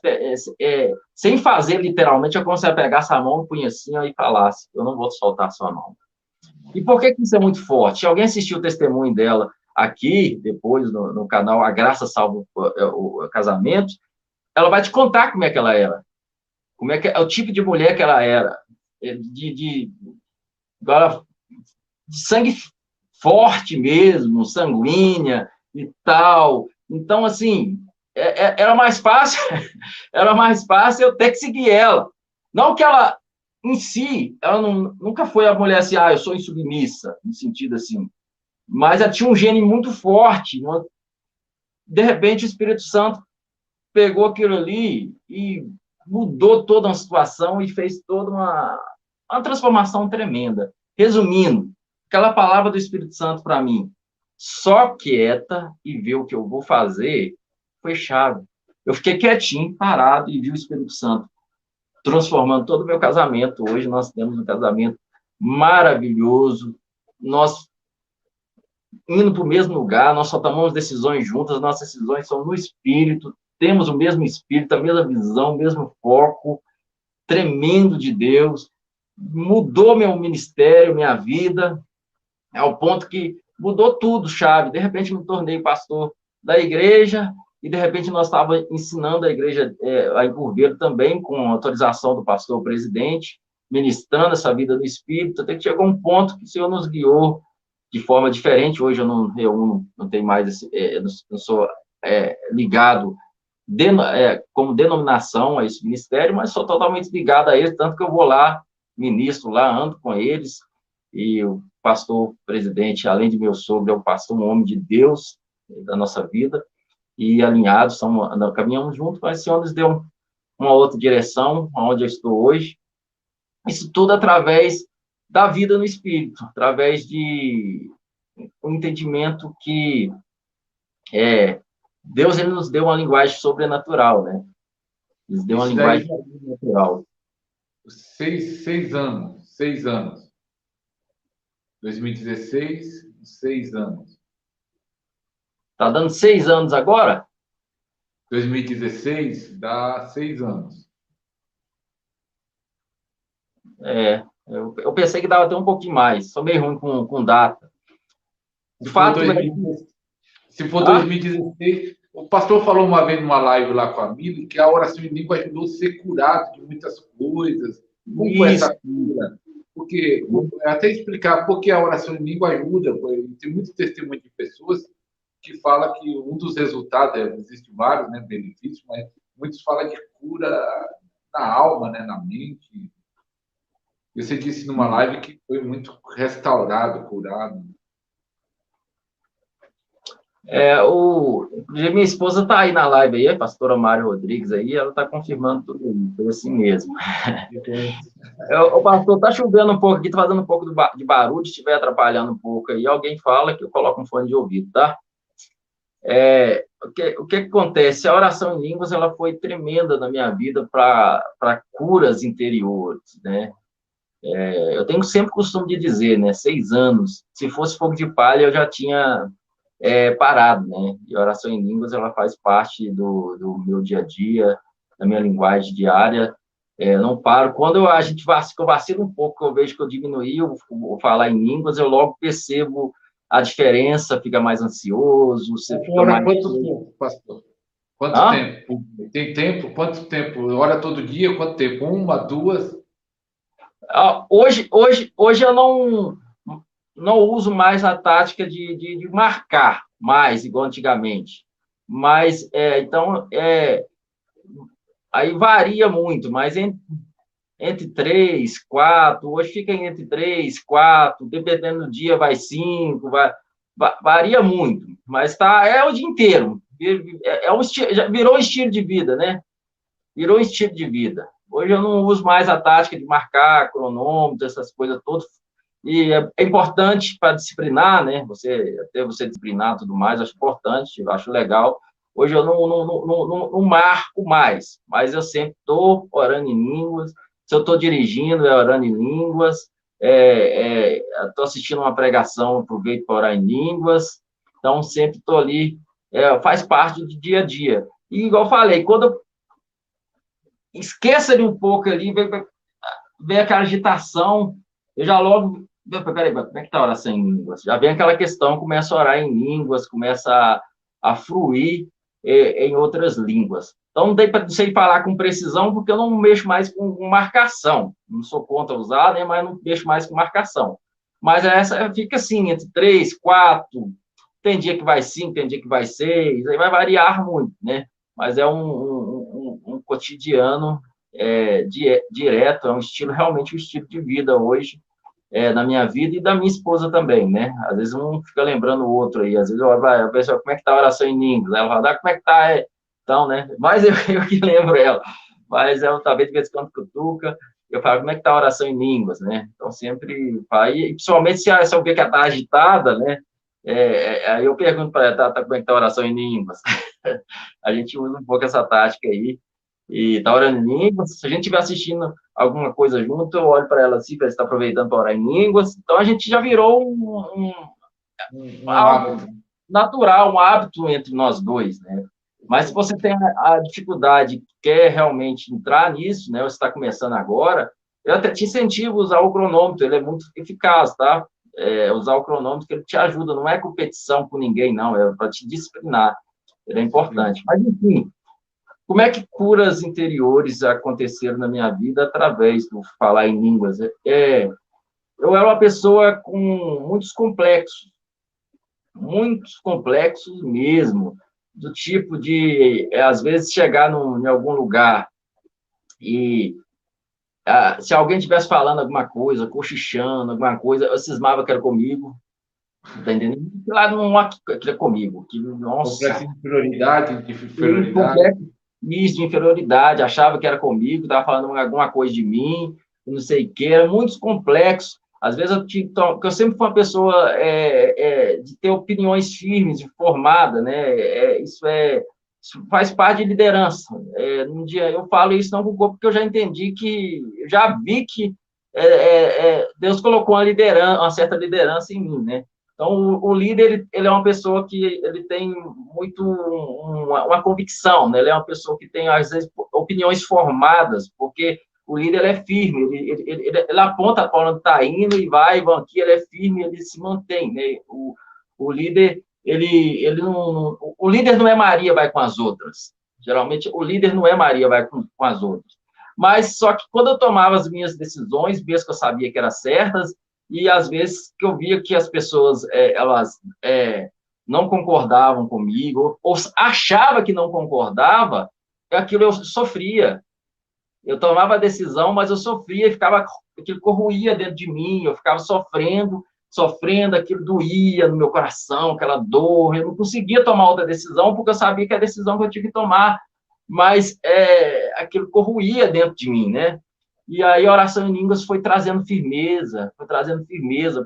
sem fazer literalmente, é como se ela pegasse a mão, punha assim, ó, e falasse, eu não vou soltar a sua mão. E por que isso é muito forte? Alguém assistiu o testemunho dela aqui, depois, no canal A Graça Salva o Casamento, ela vai te contar como é que ela era, como é que é o tipo de mulher que ela era, de agora, de sangue forte mesmo, sanguínea e tal. Então, assim, era mais fácil, era mais fácil eu ter que seguir ela. Não que ela, em si, ela nunca foi a mulher assim, eu sou insubmissa, no sentido assim, mas ela tinha um gene muito forte. De repente, o Espírito Santo pegou aquilo ali e mudou toda a situação e fez toda uma transformação tremenda. Resumindo, aquela palavra do Espírito Santo para mim, só quieta e ver o que eu vou fazer, foi chave. Eu fiquei quietinho, parado, e vi o Espírito Santo transformando todo o meu casamento. Hoje nós temos um casamento maravilhoso, nós indo para o mesmo lugar, nós só tomamos decisões juntas, nossas decisões são no espírito, temos o mesmo espírito, a mesma visão, o mesmo foco, tremendo de Deus, mudou meu ministério, minha vida, ao ponto que mudou tudo, chave. De repente me tornei pastor da igreja, e de repente nós estávamos ensinando a igreja a Curveiro também, com autorização do pastor presidente, ministrando essa vida do Espírito, até que chegou um ponto que o Senhor nos guiou de forma diferente. Hoje eu não reúno, não tenho mais, não sou ligado como denominação a esse ministério, mas sou totalmente ligado a eles, tanto que eu vou lá, ministro lá, ando com eles, e o pastor presidente, além de meu sogro, é um pastor, um homem de Deus da nossa vida, e alinhados, caminhamos juntos, mas o Senhor nos deu uma outra direção, onde eu estou hoje. Isso tudo através da vida no Espírito, através de um entendimento que Deus ele nos deu uma linguagem sobrenatural, né? Nos deu uma Isso daí, linguagem sobrenatural. 6 anos, 6 anos. 2016, 6 anos. Tá dando 6 anos agora? 2016 dá 6 anos. Eu pensei que dava até um pouquinho mais. Sou meio ruim com data. Se for Fato 2016, se for 2016, o pastor falou uma vez numa live lá com a Mili que a oração em língua ajudou a ser curado de muitas coisas. Como foi essa cura? Porque, até explicar por que a oração em língua ajuda, tem muito testemunho de pessoas que falam que um dos resultados, existem vários benefícios, mas muitos falam de cura na alma, na mente. E você disse numa live que foi muito restaurado, curado. Minha esposa está aí na live aí, a pastora Mário Rodrigues aí, ela está confirmando tudo isso, foi assim mesmo. O pastor, está chovendo um pouco aqui, está fazendo um pouco de barulho, se estiver atrapalhando um pouco aí, alguém fala que eu coloco um fone de ouvido, tá? O que acontece? A oração em línguas ela foi tremenda na minha vida para curas interiores, né? Eu tenho sempre costume de dizer, né? 6 anos, se fosse fogo de palha, eu já tinha parado, né? E a oração em línguas ela faz parte do meu dia a dia, da minha linguagem diária. Não paro. Quando a gente vacila um pouco, eu vejo que eu diminuí o falar em línguas, eu logo percebo a diferença, fica mais ansioso, você fica mais... Quanto tempo, pastor? Quanto tempo? Tem tempo? Quanto tempo? Ora todo dia? Quanto tempo? 1, 2? Hoje eu não uso mais a tática de marcar mais, igual antigamente. Mas, então, aí varia muito, mas entre 3, 4, hoje fica entre 3, 4, dependendo do dia, vai 5, varia muito, mas é o dia inteiro. Já virou um estilo de vida, né? Virou um estilo de vida. Hoje eu não uso mais a tática de marcar cronômetro, essas coisas todas, e é importante para disciplinar, né? Até você disciplinar tudo mais, acho importante, acho legal. Hoje eu não marco mais, mas eu sempre estou orando em línguas, Se eu estou dirigindo, é orando em línguas. Estou assistindo uma pregação, aproveito para orar em línguas. Então, sempre estou ali, faz parte do dia a dia. E, igual eu falei, quando eu esqueça ali um pouco ali, vem aquela agitação, eu já logo, peraí, como é que está a oração em línguas? Já vem aquela questão, começa a orar em línguas, começa a fruir em outras línguas. Então, não dei para sei falar com precisão, porque eu não mexo mais com marcação. Não sou contra usar, né, mas não mexo mais com marcação. Mas essa fica assim, entre 3, 4, tem dia que vai 5, tem dia que vai 6, aí vai variar muito, né? Mas é um cotidiano direto, é um estilo, realmente um estilo de vida hoje, na minha vida e da minha esposa também, né? Às vezes um fica lembrando o outro aí, às vezes eu olho, a pessoa, como é que tá a oração em línguas? Ela fala, como é que tá? Então, né? Mas eu que lembro ela. Mas ela talvez de vez em quando cutuca, eu falo, como é que tá a oração em línguas, né? Então, sempre, aí, principalmente se eu ver que ela tá agitada, né? Aí eu pergunto para ela, como é que tá a oração em línguas? A gente usa um pouco essa tática aí, e tá orando em línguas. Se a gente estiver assistindo alguma coisa junto, eu olho para ela assim, para está aproveitando para orar em línguas. Então a gente já virou algo hábito. natural, um hábito entre nós dois, né? Mas se você tem a dificuldade, quer realmente entrar nisso, né? Você está começando agora, eu até te incentivo a usar o cronômetro, ele é muito eficaz, tá? Usar o cronômetro, que ele te ajuda, não é competição com ninguém, não, é para te disciplinar, ele é importante. Mas, enfim, como é que curas interiores aconteceram na minha vida através do falar em línguas? Eu era uma pessoa com muitos complexos mesmo, do tipo de, às vezes, chegar em algum lugar e se alguém estivesse falando alguma coisa, cochichando, alguma coisa, eu cismava que era comigo, tá entendendo? Lá não é comigo, que, nossa, Complexo de inferioridade, de e inferioridade. complexo isso de inferioridade, achava que era comigo, estava falando alguma coisa de mim, não sei o que, era muito complexo. Às vezes eu sempre fui uma pessoa de ter opiniões firmes, formada, né? Isso faz parte de liderança. Um dia eu falo isso não porque eu já entendi que, eu já vi que Deus colocou uma certa liderança em mim, né? Então, o líder, ele é uma pessoa que ele tem muito uma convicção, né? Ele é uma pessoa que tem, às vezes, opiniões formadas, porque o líder ele é firme, ele aponta para onde está indo e vai aqui, ele é firme, ele se mantém, né? O líder, ele não, o líder não é Maria, vai com as outras. Geralmente, o líder não é Maria, vai com as outras. Mas, só que quando eu tomava as minhas decisões, mesmo que eu sabia que eram certas, e às vezes que eu via que as pessoas elas não concordavam comigo ou achava que não concordava, aquilo eu sofria. Eu tomava a decisão, mas eu sofria e ficava aquilo corroía dentro de mim, eu ficava sofrendo, aquilo doía no meu coração, aquela dor, eu não conseguia tomar outra decisão porque eu sabia que a decisão que eu tinha que tomar, mas aquilo corroía dentro de mim, né? E aí a oração em línguas foi trazendo firmeza,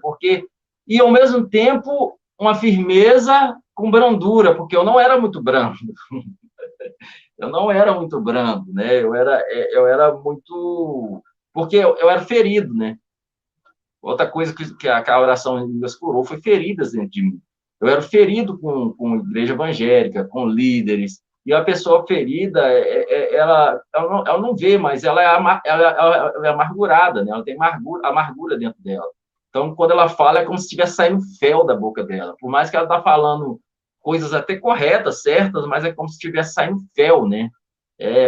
porque e ao mesmo tempo uma firmeza com brandura, porque eu não era muito brando. Eu não era muito brando, né? Eu era muito porque eu era ferido, né? Outra coisa que a oração em línguas curou foi feridas dentro de mim. Eu era ferido com igreja evangélica, com líderes, e a pessoa ferida, ela não vê, mas ela é amargurada, né? Ela tem amargura dentro dela. Então, quando ela fala, é como se estivesse saindo fel da boca dela. Por mais que ela está falando coisas até corretas, certas, mas é como se estivesse saindo fel, né?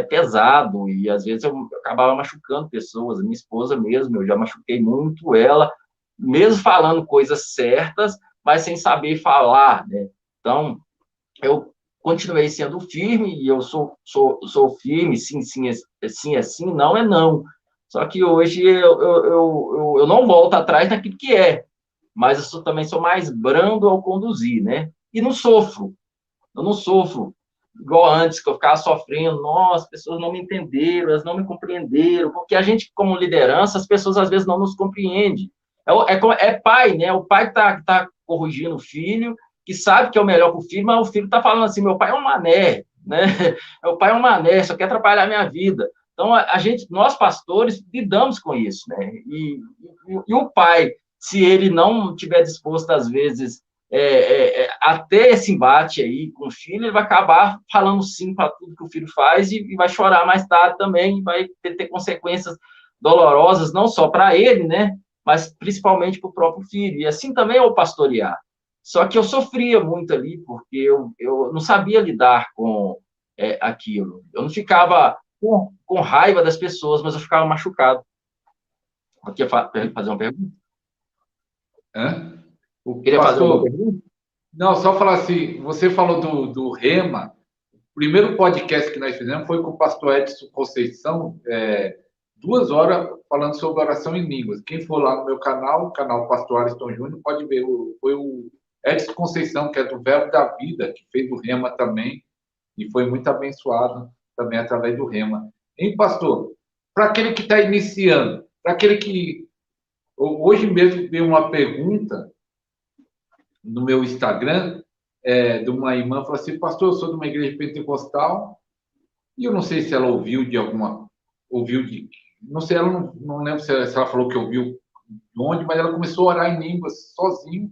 Pesado, e às vezes eu acabava machucando pessoas, minha esposa mesmo, eu já machuquei muito ela, mesmo falando coisas certas, mas sem saber falar, né? Então, eu continuei sendo firme, e eu sou firme, sim, sim, sim, é sim, não é não. Só que hoje eu não volto atrás naquilo que mas também sou mais brando ao conduzir, né? E não sofro, eu não sofro igual antes, que eu ficava sofrendo, nossa, as pessoas não me entenderam, elas não me compreenderam, porque a gente, como liderança, as pessoas às vezes não nos compreendem. É pai, né? O pai que tá corrigindo o filho, que sabe que é o melhor para o filho, mas o filho está falando assim, meu pai é um mané, né? Meu pai é um mané, só quer atrapalhar a minha vida. Então, nós pastores, lidamos com isso, né? E o pai, se ele não tiver disposto, às vezes, a ter esse embate aí com o filho, ele vai acabar falando sim para tudo que o filho faz e vai chorar mais tarde também, e vai ter consequências dolorosas, não só para ele, né? Mas principalmente para o próprio filho. E assim também é o pastorear. Só que eu sofria muito ali, porque eu não sabia lidar com aquilo. Eu não ficava com raiva das pessoas, mas eu ficava machucado. Eu queria fazer uma pergunta? Hã? O Queria fazer uma pastor, pergunta? não, só falar assim, você falou do Rema. O primeiro podcast que nós fizemos foi com o pastor Edson Conceição, 2 horas falando sobre oração em línguas. Quem for lá no meu canal, o canal Pastor Ariston Júnior, pode ver. Foi o Edson Conceição, que é do Verbo da Vida, que fez o Rema também, e foi muito abençoado também através do Rema. Hein, pastor? Para aquele que está iniciando, para aquele que. Hoje mesmo veio uma pergunta no meu Instagram, de uma irmã, falou assim: pastor, eu sou de uma igreja pentecostal, e eu não sei se ela ouviu de alguma. Ouviu de. Não sei, ela não lembro se ela falou que ouviu de onde, mas ela começou a orar em línguas sozinho,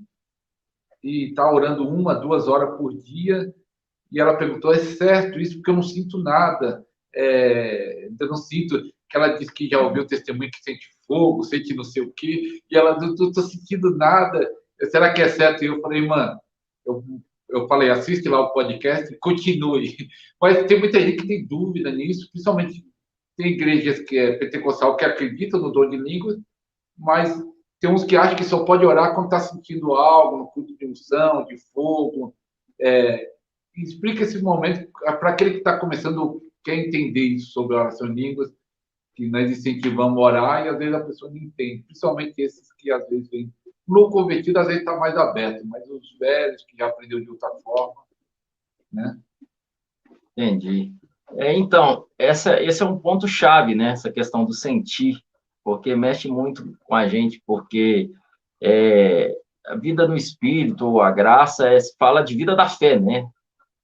e está orando 1, 2 horas por dia. E ela perguntou: é certo isso? Porque eu não sinto nada. Eu não sinto. Que ela disse que já ouviu o testemunho que sente fogo, sente não sei o quê. E ela: não estou sentindo nada. Será que é certo? E eu falei: mano, eu, eu falei: assiste lá o podcast e continue. Mas tem muita gente que tem dúvida nisso, principalmente tem igrejas que é pentecostal que acreditam no dom de línguas, mas tem uns que acham que só pode orar quando está sentindo algo, no culto de unção, de fogo. É, explica esse momento para aquele que está começando, quer entender isso sobre a oração em línguas, que nós incentivamos a orar e às vezes a pessoa não entende, principalmente esses que às vezes vêm. O novo convertido às vezes está mais aberto, mas os velhos que já aprendeu de outra forma, né? Entendi. Então, esse é um ponto-chave, né? Essa questão do sentir, porque mexe muito com a gente, porque a vida no Espírito, a graça, fala de vida da fé, né?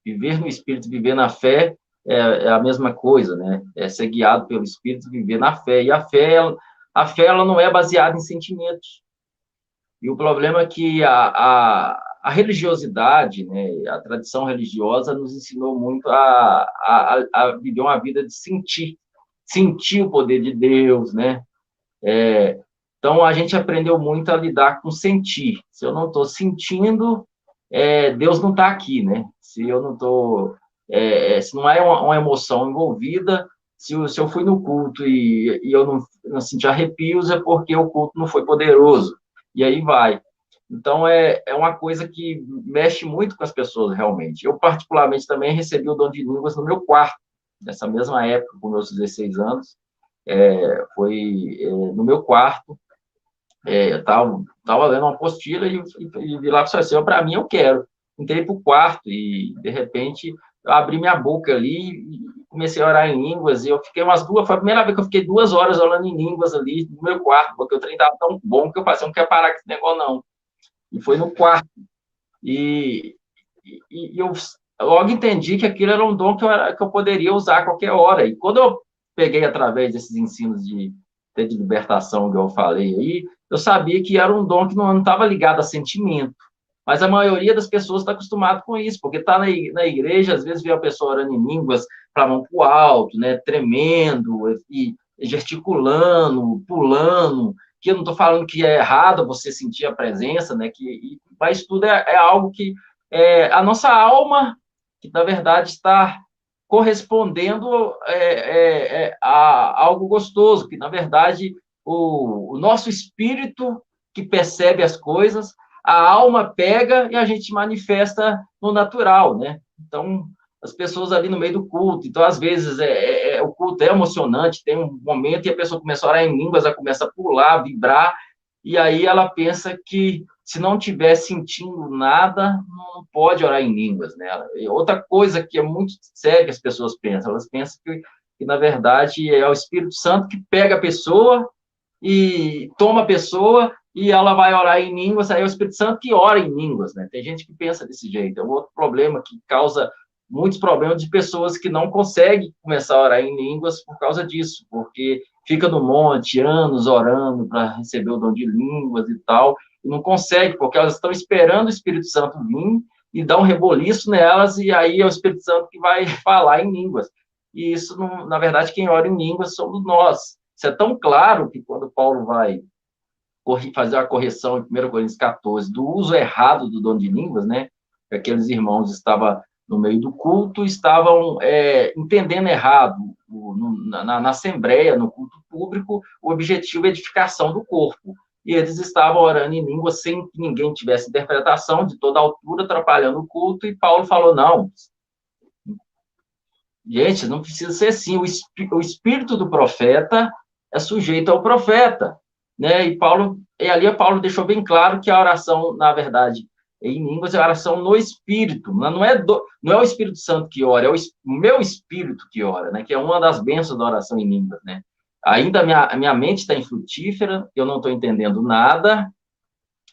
Viver no Espírito, viver na fé é a mesma coisa, né? É ser guiado pelo Espírito, viver na fé. E a fé ela não é baseada em sentimentos. E o problema é que a religiosidade, né, a tradição religiosa nos ensinou muito a viver uma vida de sentir o poder de Deus, né? Então, a gente aprendeu muito a lidar com sentir. Se eu não estou sentindo, Deus não está aqui, né? Se eu não estou, se não é uma emoção envolvida, se eu fui no culto e eu não senti arrepios, é porque o culto não foi poderoso. E aí vai. Então, é uma coisa que mexe muito com as pessoas, realmente. Eu, particularmente, também recebi o dom de línguas no meu quarto, nessa mesma época, com meus 16 anos. Foi no meu quarto, eu estava lendo uma apostila e vi lá e para mim eu quero. Entrei para o quarto e, de repente, eu abri minha boca ali e comecei a orar em línguas, e eu fiquei foi a primeira vez que eu fiquei 2 horas orando em línguas ali no meu quarto, porque o trem estava tão bom que eu falei: não quero parar com esse negócio, não. E foi no quarto. E eu logo entendi que aquilo era um dom que eu poderia usar a qualquer hora. E quando eu peguei através desses ensinos de libertação que eu falei aí, eu sabia que era um dom que não estava ligado a sentimento. Mas a maioria das pessoas está acostumado com isso, porque está na igreja, às vezes vê a pessoa orando em línguas para a mão para o alto, né, tremendo, e gesticulando, pulando, que eu não estou falando que é errado você sentir a presença, né, mas tudo é algo que a nossa alma, que na verdade está correspondendo a algo gostoso, que na verdade o nosso espírito que percebe as coisas, a alma pega e a gente manifesta no natural, né? Então, as pessoas ali no meio do culto, então, às vezes, o culto é emocionante, tem um momento e a pessoa começa a orar em línguas, ela começa a pular, a vibrar, e aí ela pensa que se não estiver sentindo nada, não pode orar em línguas, né? E outra coisa que é muito séria que as pessoas pensam, elas pensam que na verdade, é o Espírito Santo que pega a pessoa e toma a pessoa e ela vai orar em línguas, aí é o Espírito Santo que ora em línguas, né? Tem gente que pensa desse jeito. É um outro problema que causa muitos problemas de pessoas que não conseguem começar a orar em línguas por causa disso, porque fica no monte anos orando para receber o dom de línguas e tal, e não consegue, porque elas estão esperando o Espírito Santo vir e dar um reboliço nelas, e aí é o Espírito Santo que vai falar em línguas. E isso, não, na verdade, quem ora em línguas somos nós. Isso é tão claro que quando Paulo vai fazer a correção em 1 Coríntios 14 do uso errado do dom de línguas, né? Aqueles irmãos estavam no meio do culto, estavam entendendo errado na assembleia, no culto público, o objetivo é edificação do corpo. E eles estavam orando em língua sem que ninguém tivesse interpretação de toda altura, atrapalhando o culto, e Paulo falou, não, gente, não precisa ser assim, o espírito do profeta é sujeito ao profeta, né? E ali Paulo deixou bem claro que a oração, na verdade, em línguas, é a oração no espírito, não é o Espírito Santo que ora, é o meu espírito que ora, né? Que é uma das bênçãos da oração em línguas, né? Ainda a minha mente está infrutífera, eu não estou entendendo nada,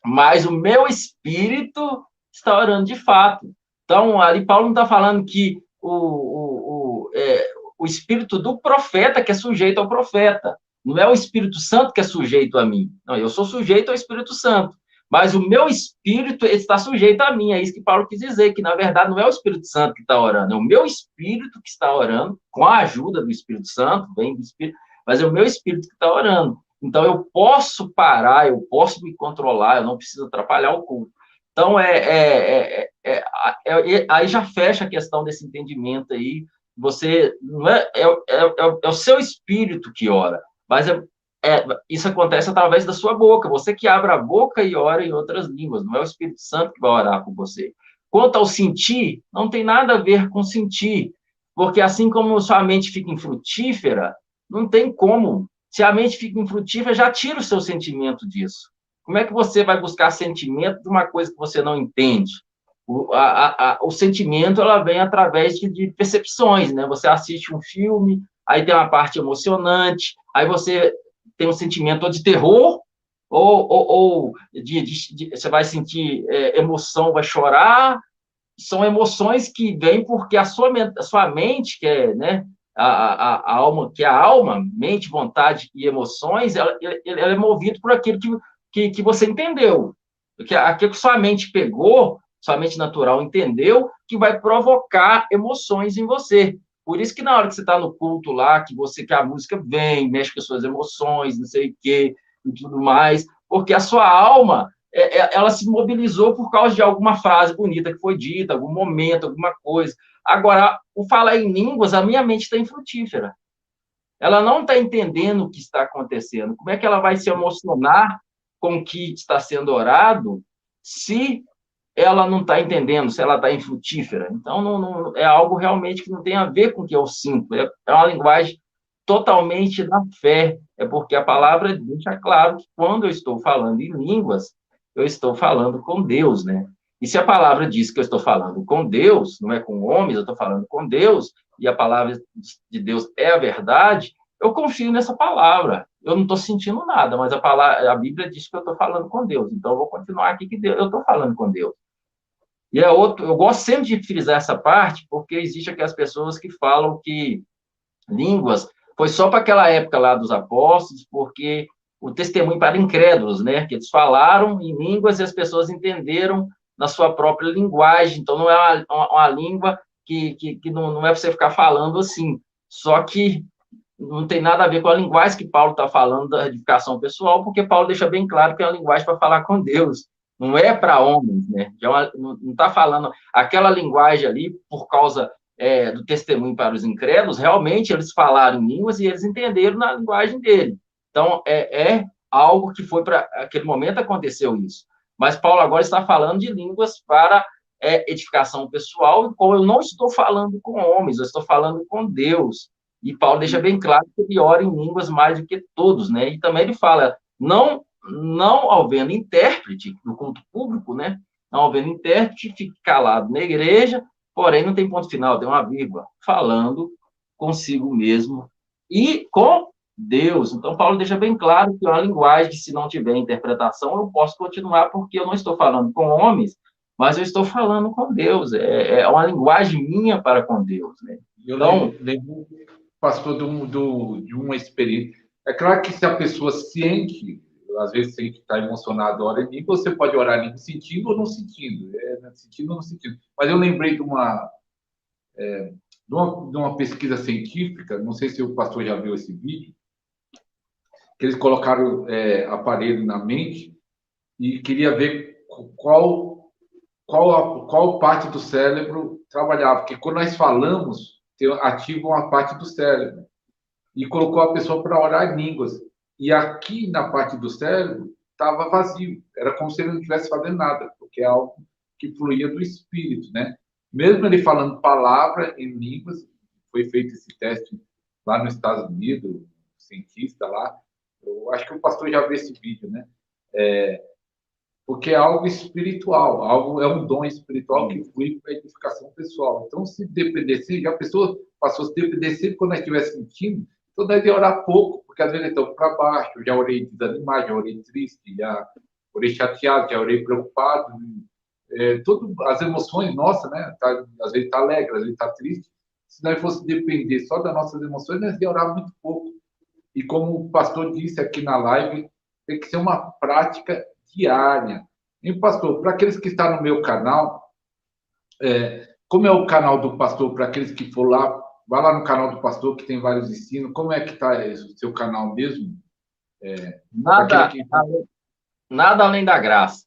mas o meu espírito está orando de fato. Então, ali Paulo não está falando que o espírito do profeta que é sujeito ao profeta. Não é o Espírito Santo que é sujeito a mim. Não, eu sou sujeito ao Espírito Santo. Mas o meu espírito está sujeito a mim. É isso que Paulo quis dizer, que na verdade não é o Espírito Santo que está orando, é o meu espírito que está orando, com a ajuda do Espírito Santo, vem do Espírito, mas é o meu espírito que está orando. Então, eu posso parar, eu posso me controlar, eu não preciso atrapalhar o culto. Então, aí já fecha a questão desse entendimento aí. Você não é o seu espírito que ora, mas isso acontece através da sua boca. Você que abre a boca e ora em outras línguas, não é o Espírito Santo que vai orar por você. Quanto ao sentir, não tem nada a ver com sentir, porque assim como sua mente fica infrutífera, não tem como. Se a mente fica infrutífera, já tira o seu sentimento disso. Como é que você vai buscar sentimento de uma coisa que você não entende? O sentimento ela vem através de percepções, né? Você assiste um filme, aí tem uma parte emocionante, aí você tem um sentimento ou de terror, ou você vai sentir emoção, vai chorar. São emoções que vêm porque a sua mente, que é, né, a alma, que é a alma, mente, vontade e emoções, ela é movida por aquilo que você entendeu. Aquilo que sua mente pegou, sua mente natural entendeu, que vai provocar emoções em você. Por isso que na hora que você está no culto lá, que a música vem, mexe com as suas emoções, não sei o quê, e tudo mais, porque a sua alma, ela se mobilizou por causa de alguma frase bonita que foi dita, algum momento, alguma coisa. Agora, o falar em línguas, a minha mente está infrutífera. Ela não está entendendo o que está acontecendo. Como é que ela vai se emocionar com o que está sendo orado se ela não está entendendo, se ela está infrutífera? Então, é algo realmente que não tem a ver com o que eu sinto. É uma linguagem totalmente da fé. É porque a palavra deixa claro que quando eu estou falando em línguas, eu estou falando com Deus, né? E se a palavra diz que eu estou falando com Deus, não é com homens, eu estou falando com Deus, e a palavra de Deus é a verdade, eu confio nessa palavra. Eu não estou sentindo nada, mas a Bíblia diz que eu estou falando com Deus. Então, eu vou continuar aqui que eu estou falando com Deus. E eu gosto sempre de frisar essa parte, porque existe aquelas pessoas que falam que línguas foi só para aquela época lá dos apóstolos, porque o testemunho para incrédulos, né? Que eles falaram em línguas e as pessoas entenderam na sua própria linguagem. Então, não é uma língua que não é para você ficar falando assim. Só que não tem nada a ver com a linguagem que Paulo está falando da edificação pessoal, porque Paulo deixa bem claro que é uma linguagem para falar com Deus, não é para homens, né? Não está falando aquela linguagem ali por causa do testemunho para os incrédulos, realmente eles falaram em línguas e eles entenderam na linguagem dele. Então, é algo que foi para aquele momento aconteceu isso. Mas Paulo agora está falando de línguas para edificação pessoal, como eu não estou falando com homens, eu estou falando com Deus. E Paulo deixa bem claro que ele ora em línguas mais do que todos, né? E também ele fala, não havendo intérprete no culto público, né? Não havendo intérprete, fique calado na igreja, porém não tem ponto final, tem uma vírgula, falando consigo mesmo e com Deus. Então, Paulo deixa bem claro que é uma linguagem que, se não tiver interpretação, eu posso continuar, porque eu não estou falando com homens, Mas mas eu estou falando com Deus, é uma linguagem minha para com Deus, né? eu Então, lembro, pastor, de uma experiência. É claro que se a pessoa sente, às vezes sente que está emocionado, ora em língua, você pode orar em língua sentindo ou não sentindo, sentindo ou não sentindo. Mas eu lembrei de uma pesquisa científica, não sei se o pastor já viu esse vídeo, que eles colocaram aparelho na mente e queria ver qual parte do cérebro trabalhava. Porque quando nós falamos, ativa uma parte do cérebro. E colocou a pessoa para orar em línguas. E aqui na parte do cérebro estava vazio. Era como se ele não estivesse fazendo nada, porque é algo que fluía do espírito, né? Mesmo ele falando palavra em línguas, foi feito esse teste lá nos Estados Unidos, um cientista lá. Eu acho que o pastor já viu esse vídeo, né? Porque é algo espiritual, algo é um dom espiritual que flui para a edificação pessoal. Então, se dependesse, já a pessoa passou, se dependesse quando nós estiver sentindo, então deve orar pouco, porque às vezes estou para baixo, já orei desanimado, já orei triste, já orei chateado, já orei preocupado. Tudo, as emoções nossas, né? Às vezes está alegre, às vezes está triste. Se nós fosse depender só das nossas emoções, nós ia orar muito pouco. E como o pastor disse aqui na live, tem que ser uma prática diária. E, pastor, para aqueles que estão no meu canal, como é o canal do pastor, para aqueles que for lá, vai lá no canal do pastor, que tem vários ensinos, como é que está o seu canal mesmo? Para aquele nada, que... nada além da graça.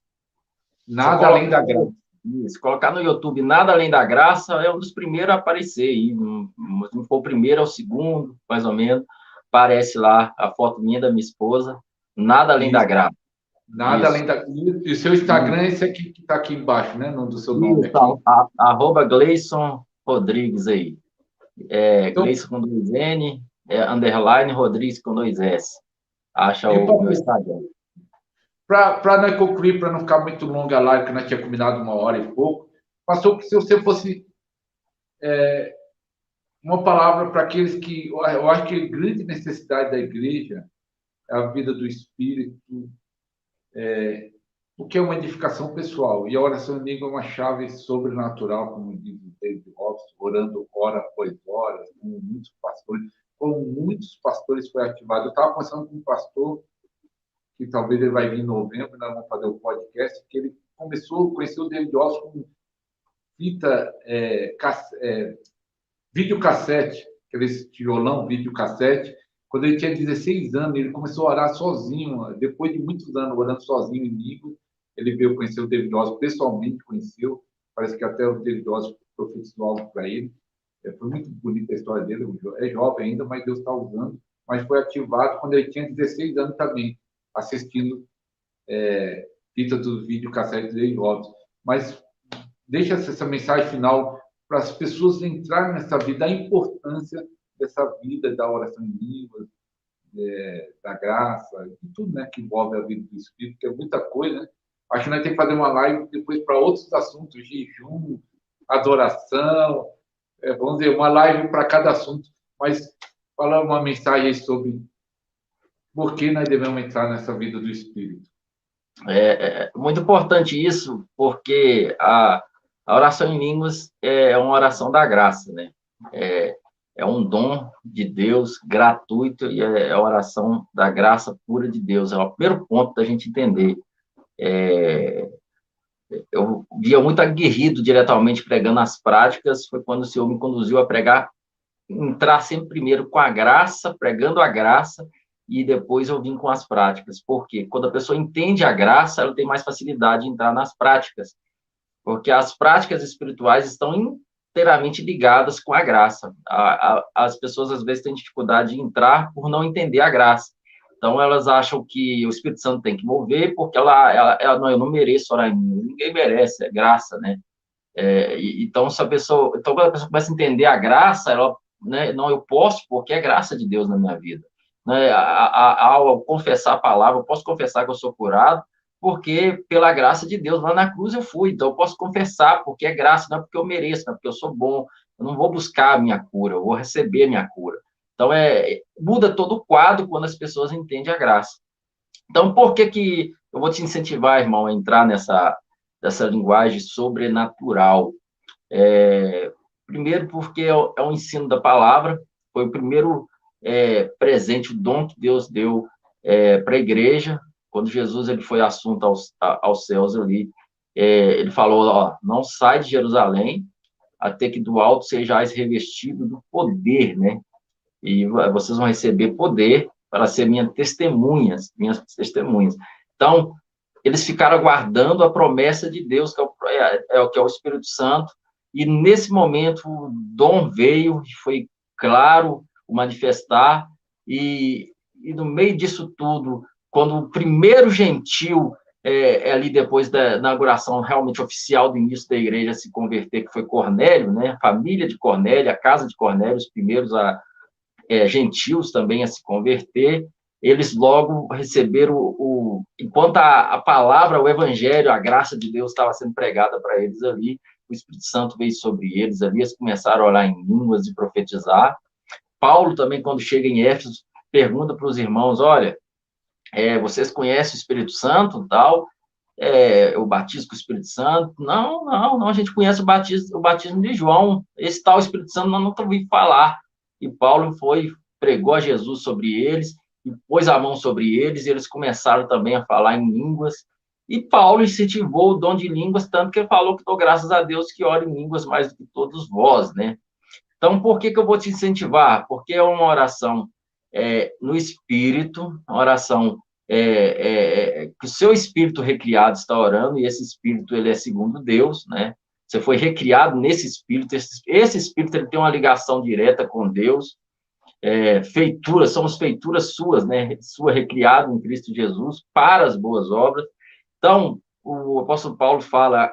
Você Nada além colocar da graça. isso, colocar no YouTube Nada Além da Graça, é um dos primeiros a aparecer. E não for o primeiro, é o segundo, mais ou menos. Aparece lá a foto minha da minha esposa. Nada Além da Isso, Graça. nada Isso. além da... E o seu Instagram é esse aqui que está aqui embaixo, né? No do seu nome Isso, aqui. arroba Gleison Rodrigues aí. Então, Gleison com dois N, underline Rodrigues com dois S. Acha e o meu pastor, Instagram. para não concluir, para não ficar muito longa a live, que nós tinha combinado 1 hora e pouco, pastor, que se você fosse uma palavra para aqueles que... Eu acho que a grande necessidade da igreja é a vida do Espírito, o que é uma edificação pessoal. E a oração em língua é uma chave sobrenatural, como diz o David Robson, orando hora após hora, como muitos pastores. Como muitos pastores foi ativado. Eu estava conversando com um pastor, que talvez ele vai vir em novembro, nós vamos fazer o podcast, que ele conheceu o David Robson com fita, videocassete, aquele tijolão, videocassete. Quando ele tinha 16 anos, ele começou a orar sozinho. Depois de muitos anos orando sozinho em língua, ele veio conhecer o David Osmo, pessoalmente conheceu. Parece que até o David Osmo profetizou algo para ele. Foi muito bonita a história dele. É jovem ainda, mas Deus está usando. Mas foi ativado quando ele tinha 16 anos também, assistindo fita do videocassete do David Osmo. Mas deixa essa mensagem final para as pessoas entrarem nessa vida, a importância dessa vida da oração em línguas, da graça, de tudo, né, que envolve a vida do Espírito, que é muita coisa, né? Acho que nós temos que fazer uma live depois para outros assuntos, jejum, adoração, vamos dizer, uma live para cada assunto, mas falar uma mensagem sobre por que nós devemos entrar nessa vida do Espírito. É muito importante isso, porque a oração em línguas é uma oração da graça, né? É um dom de Deus gratuito e é a oração da graça pura de Deus. É o primeiro ponto da gente entender. Eu via muito aguerrido diretamente pregando as práticas, foi quando o Senhor me conduziu a pregar, entrar sempre primeiro com a graça, pregando a graça, e depois eu vim com as práticas. Por quê? Quando a pessoa entende a graça, ela tem mais facilidade de entrar nas práticas, porque as práticas espirituais estão inteiramente ligadas com a graça. As pessoas, às vezes, têm dificuldade de entrar por não entender a graça. Então, elas acham que o Espírito Santo tem que mover, porque não, eu não mereço orar em mim. Ninguém merece, é graça, né? Então, quando a pessoa começa a entender a graça, ela, né, não, eu posso, porque é graça de Deus na minha vida. Né? Ao confessar a palavra, eu posso confessar que eu sou curado, porque pela graça de Deus, lá na cruz eu fui, então eu posso confessar, porque é graça, não é porque eu mereço, não é porque eu sou bom, eu não vou buscar a minha cura, eu vou receber a minha cura. Então, muda todo o quadro quando as pessoas entendem a graça. Então, por que eu vou te incentivar, irmão, a entrar dessa linguagem sobrenatural. Primeiro, porque é um ensino da palavra, foi o primeiro presente, o dom que Deus deu para a igreja. Quando Jesus ele foi assunto aos céus ali, ele falou: ó, não sai de Jerusalém até que do alto sejais revestido do poder, né? E vocês vão receber poder para ser minhas testemunhas. Então, eles ficaram aguardando a promessa de Deus, que é o Espírito Santo, e nesse momento o dom veio, foi claro o manifestar, e no meio disso tudo, quando o primeiro gentil, ali depois da inauguração realmente oficial do início da igreja se converter, que foi Cornélio, né, a família de Cornélio, a casa de Cornélio, os primeiros gentios também a se converter, eles logo receberam enquanto a palavra, o evangelho, a graça de Deus estava sendo pregada para eles ali, o Espírito Santo veio sobre eles ali, eles começaram a orar em línguas e profetizar. Paulo também, quando chega em Éfeso, pergunta para os irmãos: olha, vocês conhecem o Espírito Santo, tal, o batismo com o Espírito Santo? Não, não, não, a gente conhece o batismo de João, esse tal Espírito Santo nós nunca ouvi falar. E Paulo pregou a Jesus sobre eles, e pôs a mão sobre eles, e eles começaram também a falar em línguas, e Paulo incentivou o dom de línguas, tanto que ele falou que, graças a Deus, que oro em línguas mais do que todos vós, né? Então, por que eu vou te incentivar? Porque é uma oração no Espírito, uma oração que o seu Espírito recriado está orando, e esse Espírito, ele é segundo Deus, né? Você foi recriado nesse Espírito, esse Espírito ele tem uma ligação direta com Deus, somos feituras suas, né? Sua recriado em Cristo Jesus, para as boas obras. Então, o apóstolo Paulo fala,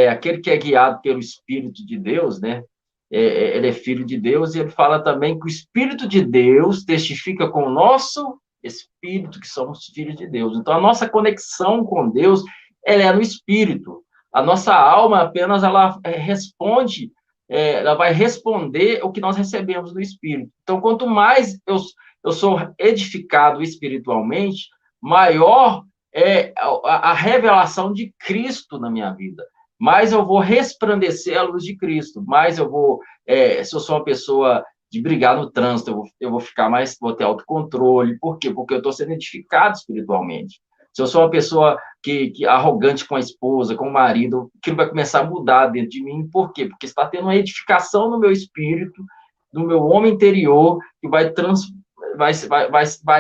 aquele que é guiado pelo Espírito de Deus, né? Ele é filho de Deus, e ele fala também que o Espírito de Deus testifica com o nosso Espírito que somos filhos de Deus. Então, a nossa conexão com Deus, ela é no Espírito. A nossa alma apenas, ela responde, ela vai responder o que nós recebemos do Espírito. Então, quanto mais eu sou edificado espiritualmente, maior é a revelação de Cristo na minha vida. Mais eu vou resplandecer a luz de Cristo, mais eu vou, se eu sou uma pessoa de brigar no trânsito, eu vou ficar mais, vou ter autocontrole. Por quê? Porque eu estou sendo edificado espiritualmente. Se eu sou uma pessoa que arrogante com a esposa, com o marido, aquilo vai começar a mudar dentro de mim. Por quê? Porque está tendo uma edificação no meu espírito, no meu homem interior, que vai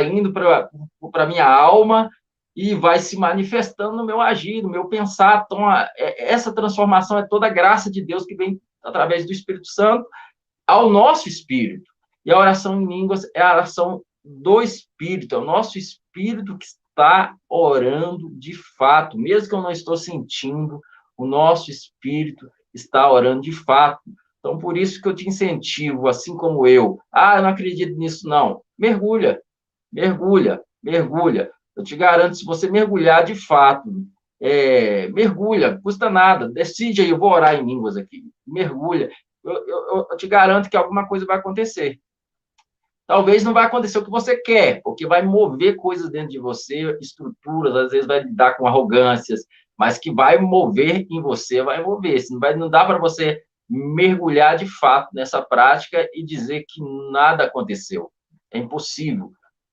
indo para a minha alma, e vai se manifestando no meu agir, no meu pensar. Então, essa transformação é toda a graça de Deus que vem através do Espírito Santo ao nosso espírito. E a oração em línguas é a oração do Espírito, é o nosso espírito que está orando de fato, mesmo que eu não estou sentindo, o nosso espírito está orando de fato. Então, por isso que eu te incentivo, assim como eu não acredito nisso, não. Mergulha, mergulha, mergulha. Eu te garanto, se você mergulhar de fato, mergulha, custa nada, decide aí, eu vou orar em línguas aqui, mergulha, eu te garanto que alguma coisa vai acontecer. Talvez não vai acontecer o que você quer, porque vai mover coisas dentro de você, estruturas, às vezes vai lidar com arrogâncias, mas que vai mover em você, vai mover. Não dá para você mergulhar de fato nessa prática e dizer que nada aconteceu. É impossível,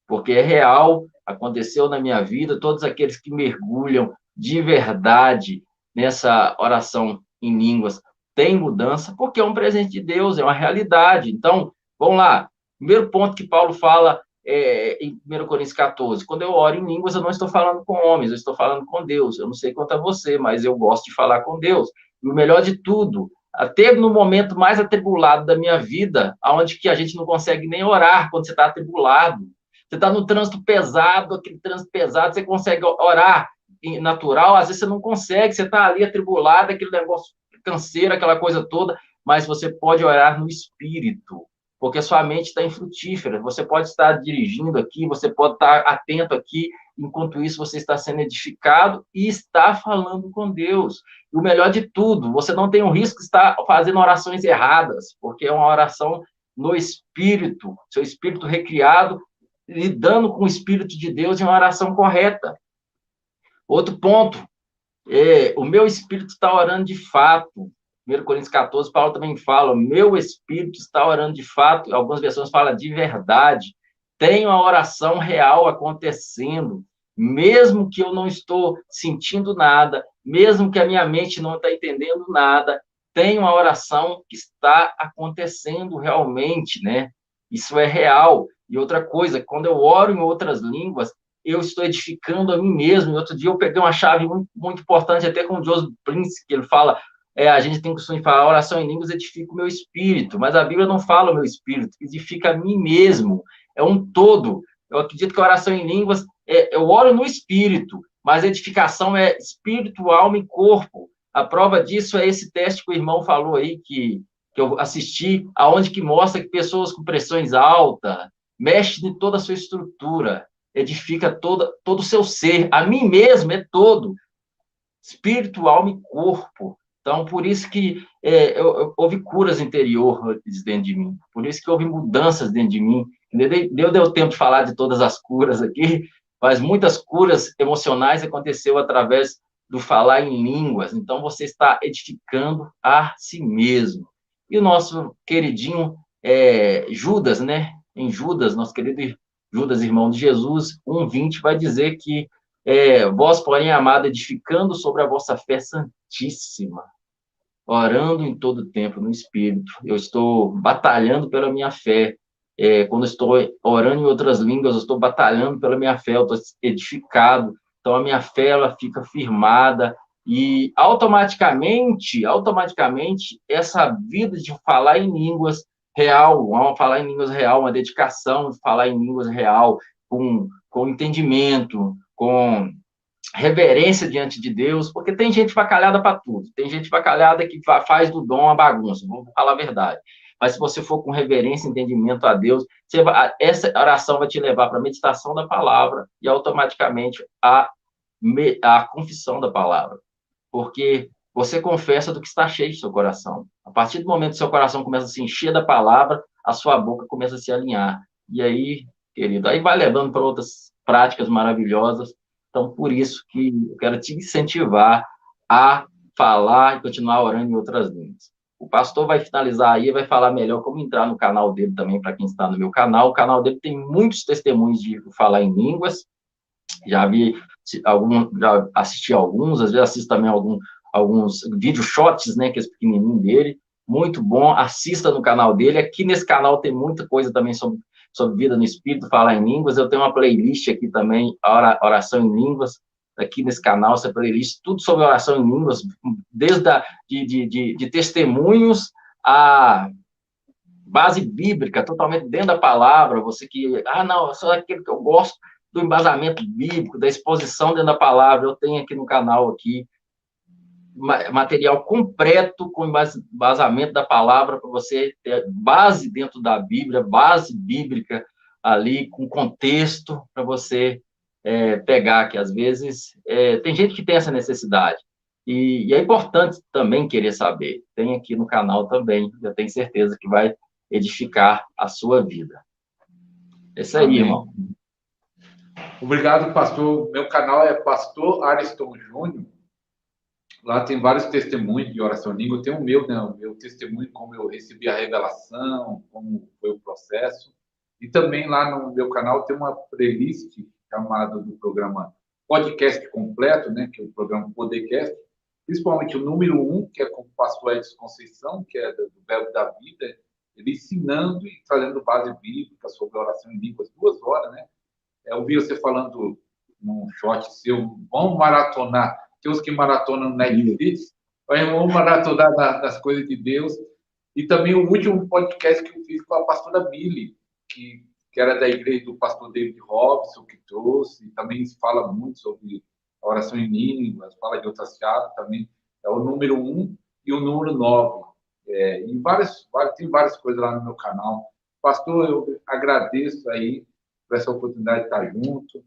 porque é real, aconteceu na minha vida. Todos aqueles que mergulham de verdade nessa oração em línguas têm mudança, porque é um presente de Deus, é uma realidade. Então, vamos lá. Primeiro ponto que Paulo fala em 1 Coríntios 14, quando eu oro em línguas, eu não estou falando com homens, eu estou falando com Deus. Eu não sei quanto a você, mas eu gosto de falar com Deus. E o melhor de tudo, até no momento mais atribulado da minha vida, onde que a gente não consegue nem orar quando você está atribulado. Você está no trânsito pesado, aquele trânsito pesado, você consegue orar natural, às vezes você não consegue, você está ali atribulado, aquele negócio canseiro, aquela coisa toda, mas você pode orar no Espírito, porque sua mente está infrutífera. Você pode estar dirigindo aqui, você pode estar atento aqui, enquanto isso você está sendo edificado e está falando com Deus. E o melhor de tudo, você não tem o risco de estar fazendo orações erradas, porque é uma oração no Espírito, seu Espírito recriado, lidando com o Espírito de Deus em uma oração correta. Outro ponto, O meu espírito está orando de fato. 1 Coríntios 14, Paulo também fala, meu espírito está orando de fato. Algumas versões falam de verdade. Tem uma oração real acontecendo, mesmo que eu não estou sentindo nada, mesmo que a minha mente não está entendendo nada, tem uma oração que está acontecendo realmente, né? Isso é real. E outra coisa, quando eu oro em outras línguas, eu estou edificando a mim mesmo. E outro dia eu peguei uma chave muito, muito importante, até com o Joseph Prince, que ele fala, a gente tem o costume de falar, a oração em línguas edifica o meu espírito, mas a Bíblia não fala o meu espírito, edifica a mim mesmo, é um todo. Eu acredito que a oração em línguas, eu oro no espírito, mas a edificação é espírito, alma e corpo. A prova disso é esse teste que o irmão falou aí, que eu assisti, aonde que mostra que pessoas com pressões altas, mexe em toda a sua estrutura, edifica todo o seu ser. A mim mesmo é todo, espírito, alma e corpo. Então, por isso que houve curas interiores dentro de mim, por isso que houve mudanças dentro de mim. Deu tempo de falar de todas as curas aqui, mas muitas curas emocionais aconteceu através do falar em línguas. Então, você está edificando a si mesmo. E o nosso queridinho Judas, né? Em Judas, nosso querido Judas, irmão de Jesus, 1:20, vai dizer que vós, porém, amado, edificando sobre a vossa fé santíssima, orando em todo tempo no Espírito. Eu estou batalhando pela minha fé. Quando estou orando em outras línguas, eu estou batalhando pela minha fé, eu estou edificado. Então, a minha fé, ela fica firmada. E automaticamente, essa vida de falar em línguas real, uma falar em línguas real, uma dedicação de falar em línguas real, com entendimento, com reverência diante de Deus, porque tem gente vacalhada para tudo, tem gente vacalhada que faz do dom uma bagunça, vou falar a verdade. Mas se você for com reverência e entendimento a Deus, essa oração vai te levar para a meditação da palavra e automaticamente a confissão da palavra, porque você confessa do que está cheio de seu coração. A partir do momento que seu coração começa a se encher da palavra, a sua boca começa a se alinhar. E aí, querido, aí vai levando para outras práticas maravilhosas. Então, por isso que eu quero te incentivar a falar e continuar orando em outras línguas. O pastor vai finalizar aí, vai falar melhor como entrar no canal dele também, para quem está no meu canal. O canal dele tem muitos testemunhos de falar em línguas. Já vi já assisti alguns, às vezes assisto também alguns vídeo shots, né, que é esse pequenininho dele, muito bom, assista no canal dele. Aqui nesse canal tem muita coisa também sobre vida no Espírito, falar em línguas. Eu tenho uma playlist aqui também, oração em línguas, aqui nesse canal, essa playlist, tudo sobre oração em línguas, desde de testemunhos a base bíblica, totalmente dentro da palavra. Você que, não, só aquele que eu gosto do embasamento bíblico, da exposição dentro da palavra, eu tenho aqui no canal aqui material completo com embasamento da palavra, para você ter base dentro da Bíblia, base bíblica ali, com contexto, para você pegar, que às vezes tem gente que tem essa necessidade, e é importante também querer saber. Tem aqui no canal também, eu tenho certeza que vai edificar a sua vida. É isso aí, Amém. irmão. Obrigado, pastor. Meu canal é Pastor Ariston Júnior. Lá tem vários testemunhos de oração em língua. Tem o meu, né? O meu testemunho, como eu recebi a revelação, como foi o processo. E também lá no meu canal tem uma playlist chamada do programa Podcast Completo, né? Que é o programa Podcast. Principalmente o número 1, que é com o pastor Edson Conceição, que é do Verbo da Vida, ele ensinando e trazendo base bíblica sobre oração em línguas, 2 horas, né? Eu vi você falando num short seu, vamos maratonar. Tem uns que maratonam no Netflix, mas vamos maratonar das coisas de Deus. E também o último podcast que eu fiz com a pastora Billy, que era da igreja do pastor David Robson, que trouxe, e também fala muito sobre a oração em línguas, fala de outras chaves também. É o número 1 e o número 9. E tem várias coisas lá no meu canal. Pastor, eu agradeço aí por essa oportunidade de estar junto,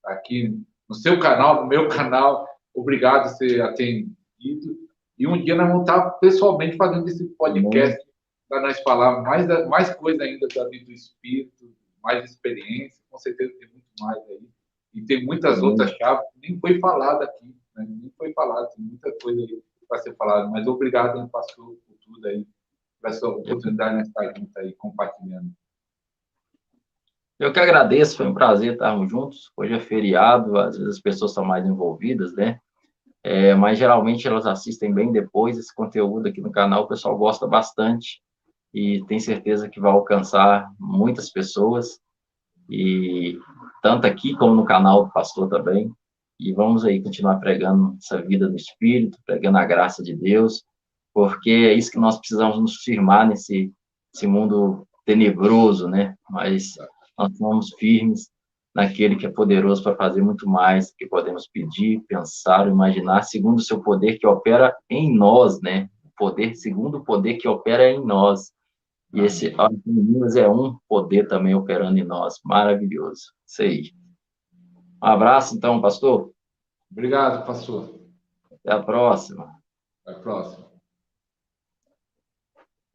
aqui no seu canal, no meu canal. Obrigado por ser atendido. E um dia nós vamos estar pessoalmente fazendo esse podcast para nós falar mais coisa ainda da vida do Espírito, mais experiência. Com certeza tem muito mais aí. E tem muitas outras chaves que nem foi falada aqui, né? Nem foi falado, tem muita coisa aí para ser falado, mas obrigado, hein, pastor, por tudo aí, por essa oportunidade de estar junto aí, compartilhando. Eu que agradeço, foi um prazer estarmos juntos. Hoje é feriado, às vezes as pessoas estão mais envolvidas, né? Mas geralmente elas assistem bem depois esse conteúdo aqui no canal, o pessoal gosta bastante e tem certeza que vai alcançar muitas pessoas, e tanto aqui como no canal do pastor também. E vamos aí continuar pregando essa vida no Espírito, pregando a graça de Deus, porque é isso que nós precisamos nos firmar nesse mundo tenebroso, né? Mas nós somos firmes naquele que é poderoso para fazer muito mais do que podemos pedir, pensar ou imaginar, segundo o seu poder que opera em nós, né? O poder, segundo o poder que opera em nós. E esse Minas é um poder também operando em nós. Maravilhoso. Isso aí. Um abraço, então, pastor. Obrigado, pastor. Até a próxima. Até a próxima.